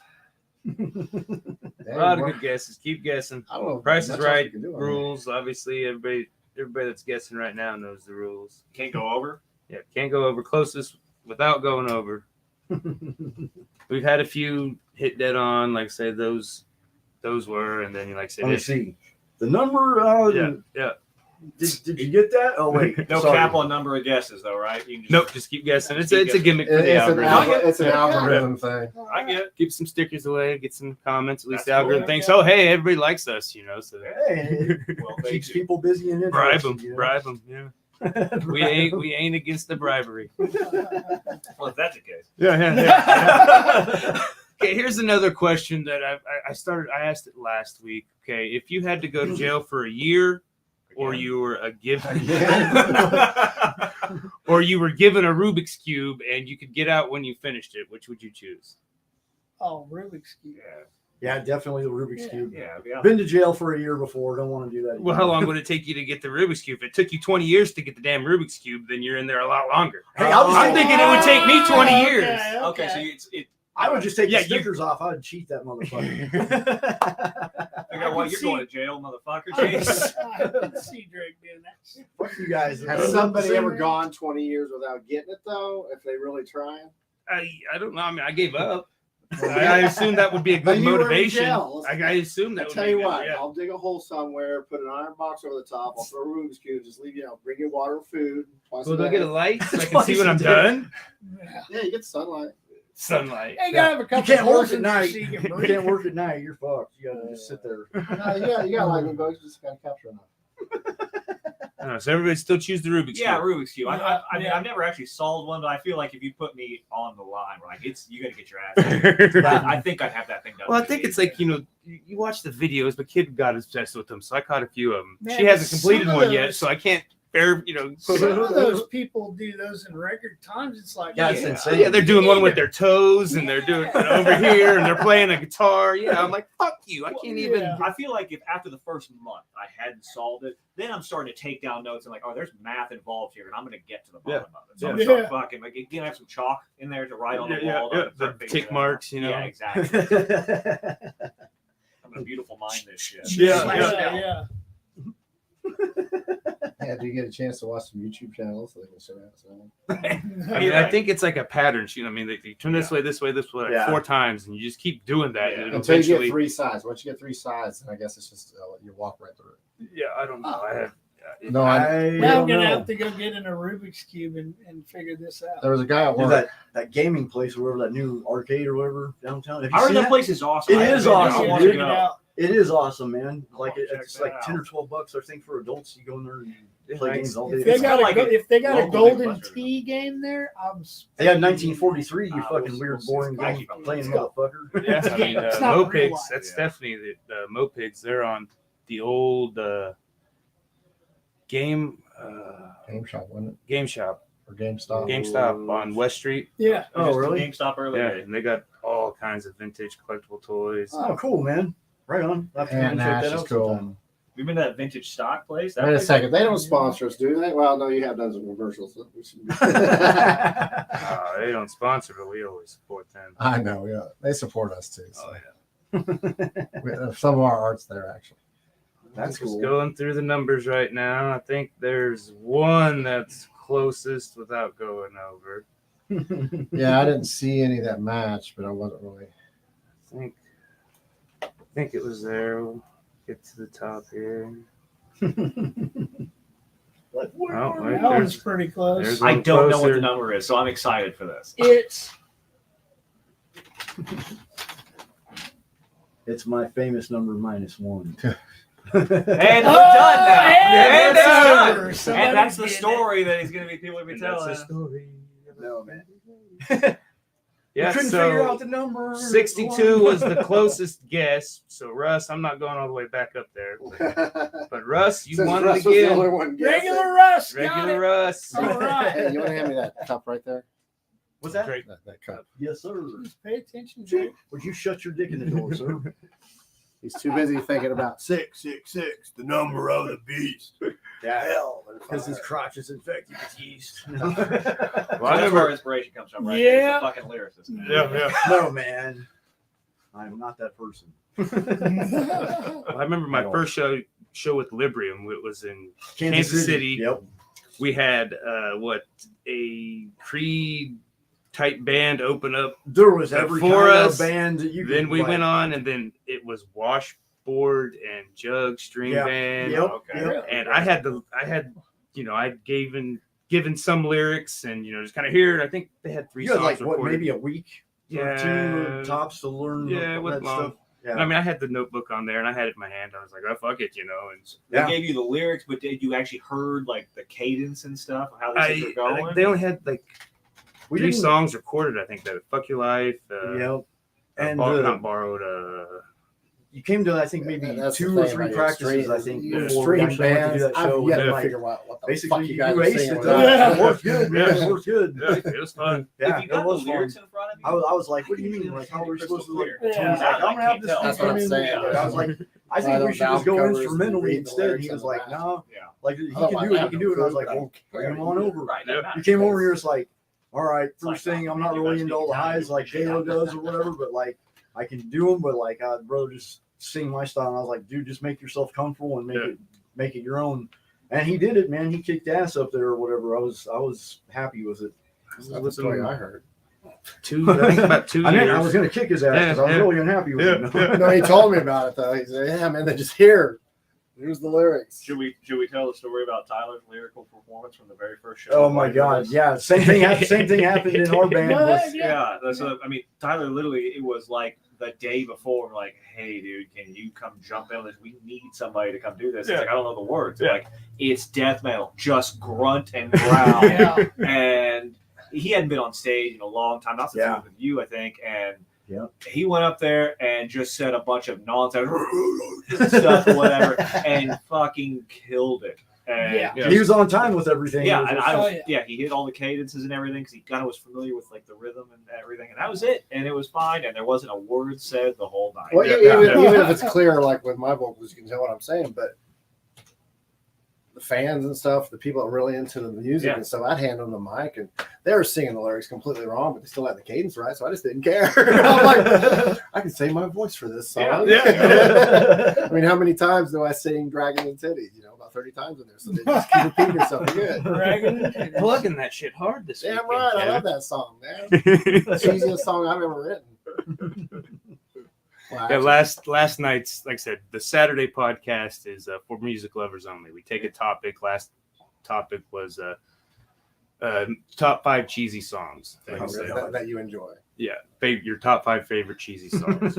A lot of good guesses. Keep guessing. I don't know. Price is much else we Right. can do on that. Rules. Obviously, everybody that's guessing right now knows the rules. Can't go over. Yeah, can't go over closest without going over. We've had a few hit dead on, like say those were, and then you like say Let me this. see. The number. Yeah. Did you get that? Oh wait. No Sorry. cap on number of guesses, though, right? You can just, Nope, just keep guessing. It's Keep a gimmick for the It's an, algorithm. it's an algorithm thing. I get it. Keep some stickers away, get some comments. At least That's the algorithm cool. thinks, oh hey, everybody likes us, so Hey, Well, it they keeps do. people busy and bribe interested. them, you know? bribe them. Yeah, we ain't against the bribery. Well, if that's the case. Yeah. Okay, here's another question that I asked it last week. Okay, if you had to go to jail for a year, or you were given a Rubik's cube and you could get out when you finished it, which would you choose? Oh, Rubik's Cube. Yeah, definitely the Rubik's Yeah. Cube. Yeah. Been to jail for a year before. Don't want to do that. Well, how long would it take you to get the Rubik's cube? If it took you 20 years to get the damn Rubik's cube, then you're in there a lot longer. Hey, I'll just I'm thinking it would take me 20 years. Okay, so it's I would just take Yeah, the stickers off. I would cheat that motherfucker. I got what you're going to jail, motherfucker. Jeez. I didn't see Drake doing that. Fuck you guys. Has somebody ever gone 20 years without getting it though? If they really trying? I don't know. I mean, I gave up. I assume that would be a But good you were in motivation. jail. I assume that I'll would tell be you good, what, yeah. I'll dig a hole somewhere, put an iron box over the top, I'll throw a Rubik's Cube, just leave bring you water and food. Twice Well, a do I day. get a light so I can Twice see when a I'm day. done? Yeah. Yeah, you get sunlight. Sunlight. Hey, you gotta have a You couple can't work horses at to night. see you You breathe. can't work at night. You're fucked. You gotta just sit there. No, you got lightning bugs, you just gotta capture enough. I don't know, so everybody still choose the Rubik's Yeah, cube. Rubik's Cube. I mean, Yeah. I've never actually solved one, but I feel like if you put me on the line, like you got to get your ass. In. I think I'd have that thing done. Well, I think it's like, you watch the videos, but kid got obsessed with them, so I caught a few of them. Man, she hasn't some completed of one yet, those- so I can't fair, Some of those people do those in record times. It's like, Yeah, it's insane. Yeah, they're doing one with their toes, and they're doing it over here, and they're playing a guitar. Yeah, I'm like, fuck you. I can't even. Yeah. I feel like if after the first month I hadn't solved it, then I'm starting to take down notes and like, oh, there's math involved here, and I'm going to get to the bottom of it. So I'm going to start fucking like, can I have some chalk in there to write on the wall? The tick marks, Yeah, exactly. I'm going to beautiful mind this shit. yeah. Yeah, do you get a chance to watch some YouTube channels so they can show that? I mean, I think it's like a pattern sheet. I mean, they turn this way, this way, this way, like 4 times, and you just keep doing that. Yeah. And Until you eventually, get 3 sides. Once you get 3 sides, then I guess it's just you walk right through it. yeah, I don't know. I have. No, I Now I'm don't gonna know. have to go get in a Rubik's cube and figure this out. there was a guy at There's work. that gaming place or whatever, that new arcade or whatever downtown. Have you I heard seen that that? place is awesome. It I is haven't been there. awesome, I want dude. to Check it go. out. It is awesome, man. Like wanna check it's that like out. 10 or 12 bucks, I think, for adults. You go in there and play Yeah, games all day. If they It's got kinda like a if they got a local golden Blockbuster. tea game there, I'm. They had 1943, you we'll fucking see, weird, we'll see. boring I'll game keep up playing with it. motherfucker. Yeah, I mean, It's not real Mopigs. life. That's Yeah. definitely the Mopigs. They're on the old game Game Shop, wasn't it? game shop, Or GameStop. GameStop on West Street. Yeah. Oh, Just really? GameStop earlier. Yeah, and they got all kinds of vintage collectible toys. Oh, cool, man. Right on. I'll have to Yeah, check Nash that is out cool. sometime. We've been to that vintage stock place. That Wait a place- second. They don't sponsor us, do they? Well, no, you have done some commercials. So we should They don't sponsor, but we always support them. I know, yeah. They support us too. So. Oh yeah. Some of our art's there, actually. That's Just cool. going through the numbers right now. I think there's one that's closest without going over. Yeah, I didn't see any that match, but I wasn't really. I think it was there. We'll get to the top here. Like, Oh, wait, That one's there's, pretty close. there's I one don't know what closer. the number is, so I'm excited for this. It's it's my famous number -1. And we're done now. and And it's done. over. And Somebody's that's the getting story that he's going to be people will be And that's telling. the story. No, man. Yeah, We couldn't figure out so the number. 62 was the closest guess. So Russ, I'm not going all the way back up there. But Russ, you Since won Russ it was the again. only one guessing. Regular Russ. Got Regular it. Russ. All right. Hey, you want to hand me that cup right there? What's that? Great. That cup. Yes, sir. Just pay attention, Jake. Would you shut your dick in the door, sir? He's too busy thinking about 666, the number of the beast. Yeah, hell, because his crotch is infected with yeast. Well, I That's where remember. inspiration comes from, right? Yeah. It's the fucking lyricist. Yeah. No, man. I'm not that person. I remember my first show with Librium. It was in Kansas City. Yep. We had a Creed type band open up. There was every For kind us, of band that you could Then we like, went on, and then it was Washboard and Jug String Yeah. Band. Yep. Okay. Yep. And I'd given some lyrics, and just kind of hear it. I think they had 3 You had songs like what, recorded. maybe a week or Yeah. 2 tops to learn Yeah, it all wasn't that long. stuff. Yeah. I mean, I had the notebook on there, and I had it in my hand. I was like, "Oh, fuck it," and They Yeah. gave you the lyrics, but did you actually heard like the cadence and stuff? How these things are I going? think they only had like we 3 didn't- songs recorded. I think that "Fuck Your Life," Yep. And not borrowed. you came to, I think, maybe That's the 2 or thing, 3 like, practices, extreme- I think, you before stream we actually went to do bands. that show. I've yet And, to like, figure out what the fuck basically, you you guys are aced singing it. without- Yeah. It worked good. Yeah. It worked good. Yeah, it was fun. Yeah, if you it got the was lyrics fun. in front of you, I was like, what do you mean? Like, how are we supposed to, like, Yeah. Tony's like, I'm gonna have this That's thing what come I'm in. saying. I was like, I I think don't we should just go covers and instrumentally read the instead. lyrics He was on like, the no, Yeah. like he Otherwise, can do it. I He can do it. And I was like, don't well, care. bring him on over. right? Yeah. You came over here, it's like, all right, like, first thing, I'm not you really guys into need all the time. highs like J-Lo does or whatever, but like, I can do them, but like, I'd rather just sing my style. And I was like, dude, just make yourself comfortable and make it your own. And he did it, man. He kicked ass up there or whatever. I was happy with it. That's the story I heard. I think about 2 I years. mean, I was gonna kick his ass because I was Yeah. really unhappy with him. Yeah. No, he told me about it though. He said, "Yeah, man, they just here's the lyrics." Should we tell the story about Tyler's lyrical performance from the very first show? Oh my God! Yeah, same thing happened in our band. With, Yeah. So I mean, Tyler literally, it was like the day before. We're like, hey, dude, can you come jump in on this? We need somebody to come do this. It's Yeah. like, I don't know the words. Like, it's death metal, just grunt and growl. Yeah. And he hadn't been on stage in a long time, not since he was with you, I think. And Yeah. he went up there and just said a bunch of nonsense stuff or whatever, and fucking killed it. And Yeah. He was on time with everything. Yeah, It was and just- he hit all the cadences and everything because he kind of was familiar with like the rhythm and everything, and that was it. And it was fine, and there wasn't a word said the whole night. Well, even if it's clear, like with my vocals, you can tell what I'm saying. But the fans and stuff, the people that are really into the music and stuff, I'd hand them the mic, and they were singing the lyrics completely wrong, but they still had the cadence right, so I just didn't care. I'm like, I can save my voice for this song. Yeah. I mean, how many times do I sing "Dragon and Titties"? You know, about 30 times in there, so they just keep repeating themselves. Good. Plugging that shit hard this Damn weekend, right, I Kevin. love that song, man. The cheesiest song I've ever written. Well, Yeah, actually, last night's, like I said, the Saturday podcast is for music lovers only. We take a topic. Last topic was top 5 cheesy songs. Like I said. that you enjoy. Yeah, your top 5 favorite cheesy songs.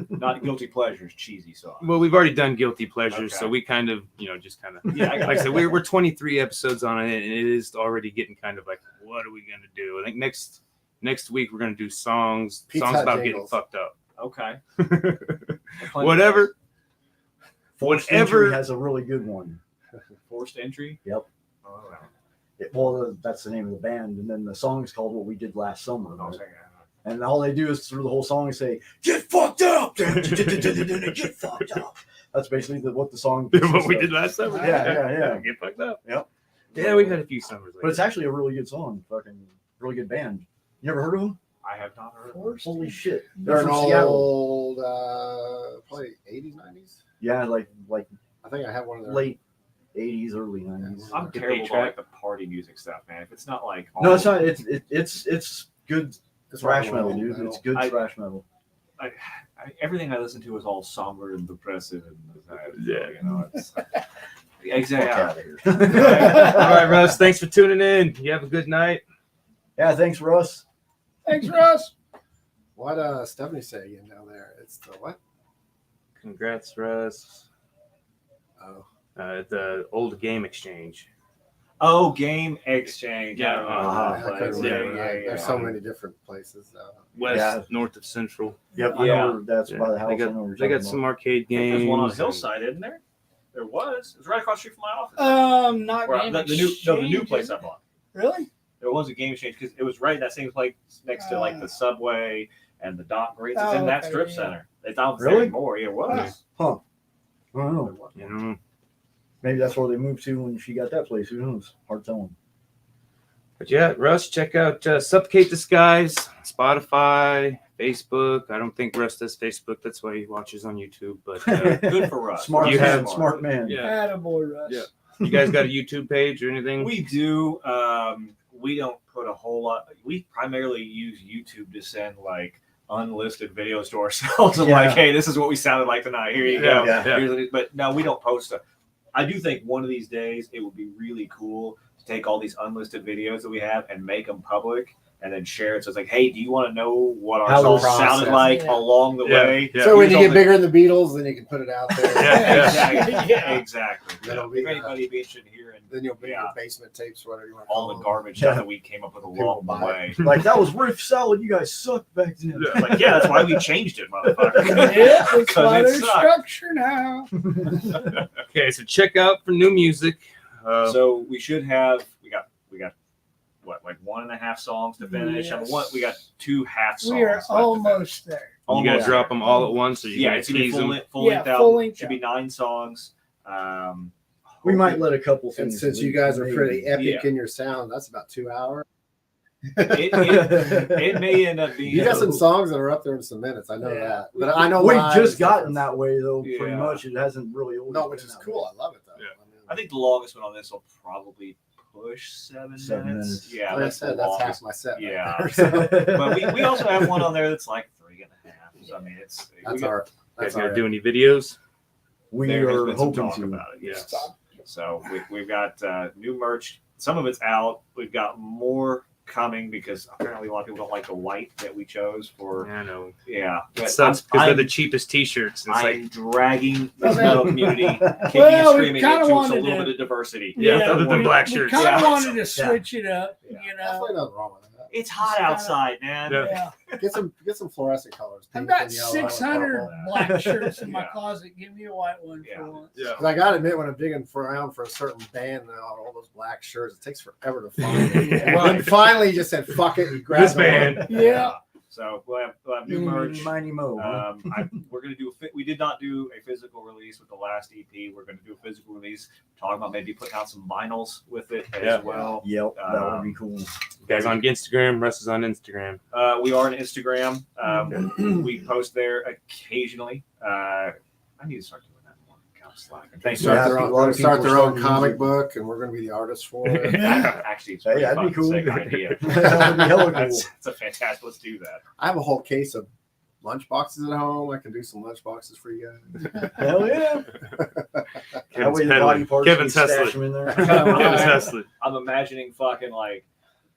Not guilty pleasures, cheesy song. Well, we've already done guilty pleasures, Okay. so we kind of, just kind of, Yeah, I got like I said, we're 23 episodes on it, and it is already getting kind of like, what are we gonna do? I think next week we're gonna do songs Pizza about Hut getting jingles. fucked up. Okay. Whatever. Forced Whatever- Entry has a really good one. Forced entry. Yep. Oh, Well, that's the name of the band, and then the song is called "What We Did Last Summer." no. And all they do is through the whole song say, "Get fucked up, get fucked up." That's basically what the song. What we did last summer. Yeah. Get fucked up. Yep. Yeah, we've had a few summers. But it's actually a really good song. Fucking really good band. You never heard of them? I have not heard of it. Holy shit! They're an from Seattle. old, probably 80s, 90s. Yeah, like I think I have one of their late '80s, early '90s. I'm Good terrible beat about track. like the party music stuff, man. If it's not like No, it's not. It's good It's thrash rock and roll metal, dude. metal. It's good I- thrash metal. everything I listen to is all somber and depressive and Yeah. you know. It's, exactly. Fuck out of here. All right, Russ. Thanks for tuning in. You have a good night. Yeah, thanks, Russ. Thanks, Russ. What Stephanie say again down there? It's the what? Congrats, Russ. Oh, The old game exchange. Oh, Game Exchange. Yeah, I don't know how I to couldn't play it. remember. There's so many different places. West, Yeah. north of Central. Yep, I Yeah. know that's Yeah. by the house. They I know got, what you're they got talking some about. arcade I think games. there's one on and- Hillside, isn't there? There was. It was right across the street from my office. Not Or, Game the new Exchange, place is I it? bought. Really? There was a Game Exchange because it was right in that same place next to like the Subway and the Dock Greens. It's in that okay, strip yeah. center. It's out Really? there more. Yeah, it was. Huh. I don't know. You know, Maybe that's where they moved to when she got that place. Who knows? Hard telling. but yeah, Russ, check out Suffocate the Skies, Spotify, Facebook. I don't think Russ does Facebook. That's why he watches on YouTube. But Good for us. Smart You man. have- Smart man. yeah, Attaboy, Russ. Yeah. You guys got a YouTube page or anything? We do. We don't put a whole lot. We primarily use YouTube to send like unlisted videos to ourselves of like, Yeah. hey, this is what we sounded like tonight. Here you go. Yeah. Yeah. But no, we don't post stuff. I do think one of these days it would be really cool to take all these unlisted videos that we have and make them public and then share it. So it's like, hey, do you want to know what our How song the sounded process. like Yeah. along the Yeah. way? Yeah. So when you Here's get all bigger than the Beatles, then you can put it out there. Yeah. Exactly. Yeah. Exactly. Then it'll If be, anybody be interested in hearing Then you'll be Yeah. your basement tapes, whatever you want. to all call the them. garbage Yeah. stuff that we came up with along the buy way. Like that was riff salad. You guys sucked back then. Yeah. Like, yeah, that's why we changed it, motherfucker. Yeah, that's 'Cause why it there's sucked. structure now. Okay, so check out for new music. So we should have we got what, like 1.5 songs to finish. I mean, Yes. we got 2 half songs. We are left to finish. almost there. You gotta Almost. drop them all at once, or you Yeah, gotta it's gonna be tease full, them. full Yeah, length full album. length Should be 9 songs. We might let a couple And things. since you leak, guys are maybe. pretty epic Yeah. in your sound, that's about 2 hours. It may end up being. You got some songs that are up there in some minutes. I know Yeah. that, but I know We've live just is gotten different. that way though. Pretty Yeah. much, it hasn't really. always No, been which is that cool. way. I love it though. Yeah. I think the longest one on this will probably push 7 7 minutes. minutes. Yeah, Like I that's the said, that's longest. half my set. right Yeah. there. So But we also have one on there that's like 3.5. So, I mean, it's that's we, our. You guys That's gotta our. do any videos? We there has are been some hoping talk to. about it. Yeah. Stop. So we've got new merch. Some of it's out. We've got more coming because apparently a lot of people don't like the white that we chose for. Yeah, I know. Yeah, It but sucks because they're I'm- the cheapest T-shirts. It's I'm like, dragging Well, the then- metal community, kicking Well, and we screaming kinda into a wanted little to- bit of diversity. yeah, other than black We shirts. kind of Yeah. wanted to switch it up, Yeah. you know. Definitely nothing wrong with that. It's hot outside, man. Yeah. Get some fluorescent colors. I've pink got and yellow and 600 purple. black shirts in my Yeah. closet. Give me a white one Yeah. for once. Yeah. Because I gotta admit, when I'm digging around for a certain band now, all those black shirts, it takes forever to find it. Right. And finally, you just said, "Fuck it," you grabbed This band. Yeah. So we'll have new merch. Mighty Mo. We're gonna do we did not do a physical release with the last EP. We're gonna do a physical release. Talking about maybe putting out some vinyls with it as well. Yep, that would be cool. You guys on Instagram. Russ is on Instagram. We are on Instagram. We post there occasionally. I need to start doing that more. Kind of slacking. Thanks. Start Yeah, their a own, lot of start people their own starting comic music. book, and we're going to be the artists for it. Actually, it's Hey, pretty that'd be fun, cool. sick idea. That would be hella cool. It's a fantastic. Let's do that. I have a whole case of lunch boxes at home. I can do some lunch boxes for you guys. Hell yeah. That Kevin's way the body peddling. parts Kevin's we stash hustling. them in there. Kevin's hustling. I'm imagining fucking like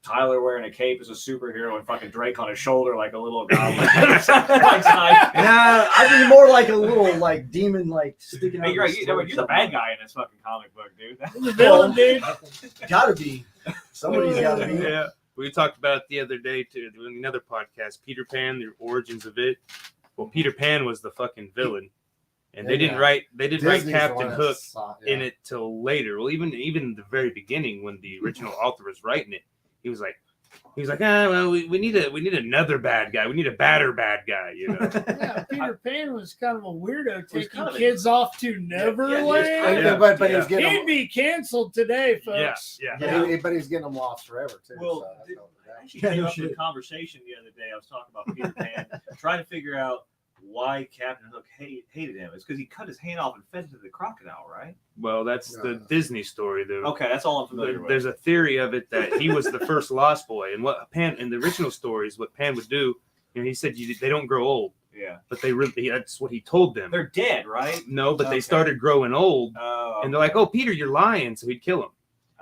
Tyler wearing a cape as a superhero and fucking Drake on his shoulder like a little goblin. Nah, I'd be more like a little like demon like sticking out. Hey, you're right. his You're throat the bad guy in this fucking comic book, dude. The villain, dude. Gotta be. Somebody's gotta be. Yeah. We talked about it the other day too, doing another podcast, Peter Pan, the origins of it. Well, Peter Pan was the fucking villain. And they didn't write Disney's write the Captain one that Hook saw- in it till later. Well, even the very beginning when the original author was writing it, he was like, well, we need another bad guy. We need a badder bad guy, you know. Yeah, Peter Pan was kind of a weirdo taking kind of a- kids off to Neverland. Yeah. But he was getting He'd them, be canceled today, Yeah, folks. yeah. but he was getting them lost forever too. Well, so that's not bad. actually Yeah, came no up in a shit. conversation the other day. I was talking about Peter Pan, trying to figure out why Captain Hook hated him. It's because he cut his hand off and fed it to the crocodile, right? Well, that's the Disney story, though. Okay, that's all I'm familiar with. There's a theory of it that he was the first Lost Boy, and what Pan in the original stories, what Pan would do, he said they don't grow old, Yeah, but that's what he told them. they're dead, right? No, but Okay. they started growing old, Oh, and they're like, "Oh, Peter, you're lying," so he'd kill him.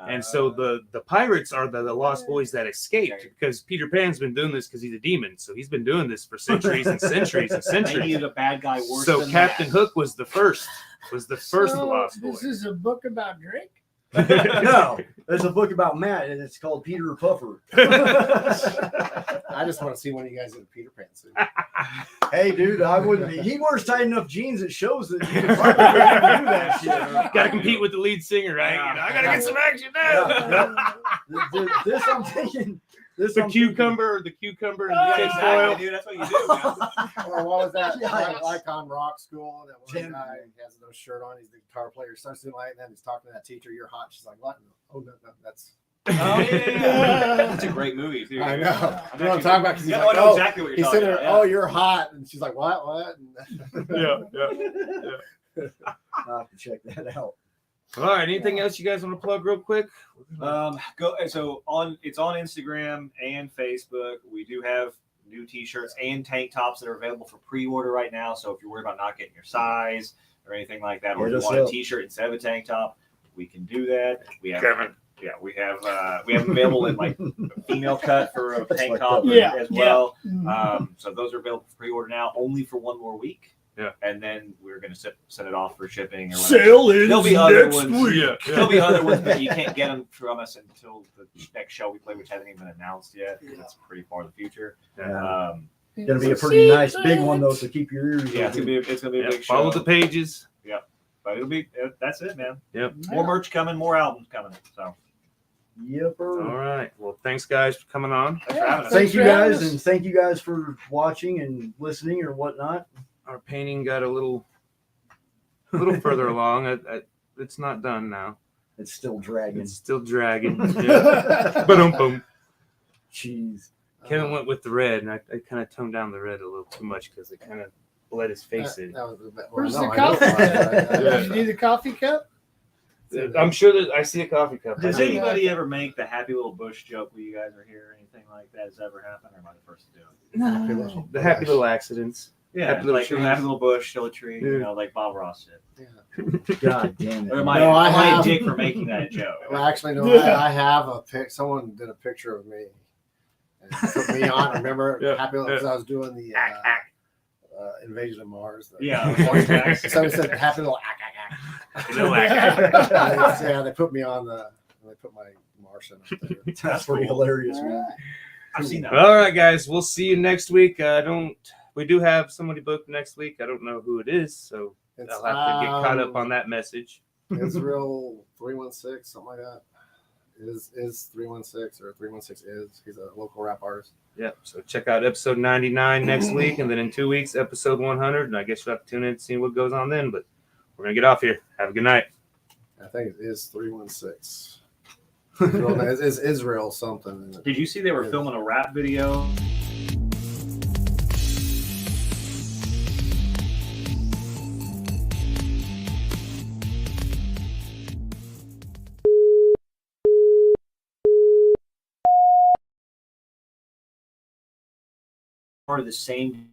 And so the pirates are the Lost Boys that escaped because Peter Pan's been doing this because he's a demon. So he's been doing this for centuries and centuries and they centuries. needed a bad guy worse So than Captain that. Hook was the first So, Lost Boy. this is a book about Drake? No, there's a book about Matt, and it's called Peter Puffer. I just want to see one of you guys in a Peter Pan suit. Hey, dude, I wouldn't. He wears tight enough jeans that shows that you can probably do that shit. Got to compete with the lead singer, right? Yeah. You know, I got to get some action now. This I'm thinking. This The I'm cucumber and the Yeah, tin exactly, foil. dude. That's what you do, man. Or what was that? Yes. Like on rock school, that one Jim. guy has no shirt on. He's the guitar player. He starts doing like that. And he's talking to that teacher. You're hot. She's like, what? Oh no, that's. Oh yeah. It's a great movie, too. I know. You I'm know what I'm actually- talking about? 'Cause he's Yeah, like, I know oh, exactly what you're he's talking sitting there. about. Oh, you're hot, and she's like, what? And Yeah. I'll have to check that out. All right. Anything else you guys want to plug real quick? It's on Instagram and Facebook. We do have new t-shirts and tank tops that are available for pre-order right now. So if you're worried about not getting your size or anything like that, or if Hit you us want a up. t-shirt instead of a tank top, we can do that. We have Kevin. Yeah, we have available in like female cut for a That's tank like top that. Yeah, as well. Mhm. So those are available for pre-order now, only for one more week. Yeah. And then we're gonna send it off for shipping or whatever. Sale is There'll be other next ones. week. Yeah. There'll be other ones, but you can't get them from us until the next show we play, which hasn't even been announced yet because it's pretty far in the future. Yeah. Um, Gonna be a pretty nice big one though, so keep your ears yeah, open. it's gonna be a Yeah, big show. follow the pages. But it'll be that's it, man. Yep. More merch coming, more albums coming. So Yepper. All right. Well, thanks guys for coming on. thanks for having us. Thank you for having guys, us. and thank you guys for watching and listening or whatnot. Our painting got a little further along. It's not done now. It's still dragging. It's still dragging. Yeah. Boom. Jeez. Kevin went with the red, and I kind of toned down the red a little too much because it kind of bled his face in. That was the best. Where's Well, the no, I know coffee why, cup? right? Did you do the coffee cup? I'm sure that I see a coffee cup. Does I do. anybody ever make the happy little bush joke when you guys are here or anything like that? Has ever happened, or am I the first to do it? No. The happy little accidents. Yeah, Happy little like trees. a happy little bush, still a tree, Yeah. you know, like Bob Ross did. Yeah. God damn Or it. am I, No, I am I a have- dick for making that joke? Well, actually, no. Yeah. I have a pic. Someone did a picture of me and put me on. Remember, Yeah, happy because yeah. I was doing the Invasion of Mars. Yeah, Mars Attacks. Somebody said happy little Little act. yeah, they put me on the. They put my Martian up there. That's pretty hilarious, man. I've seen that. All right, guys. We'll see you next week. We do have somebody booked next week. I don't know who it is, so It's, I'll have to get caught up on that message. Israel 316, something like that. Is 316 or 316 is. He's a local rap artist. Yep. So check out episode 99 next week, and then in 2 weeks, episode 100. And I guess you'll have to tune in and see what goes on then. But we're gonna get off here. Have a good night. I think it is 316. It's Israel something. Did you see they were filming a rap video? Part of the same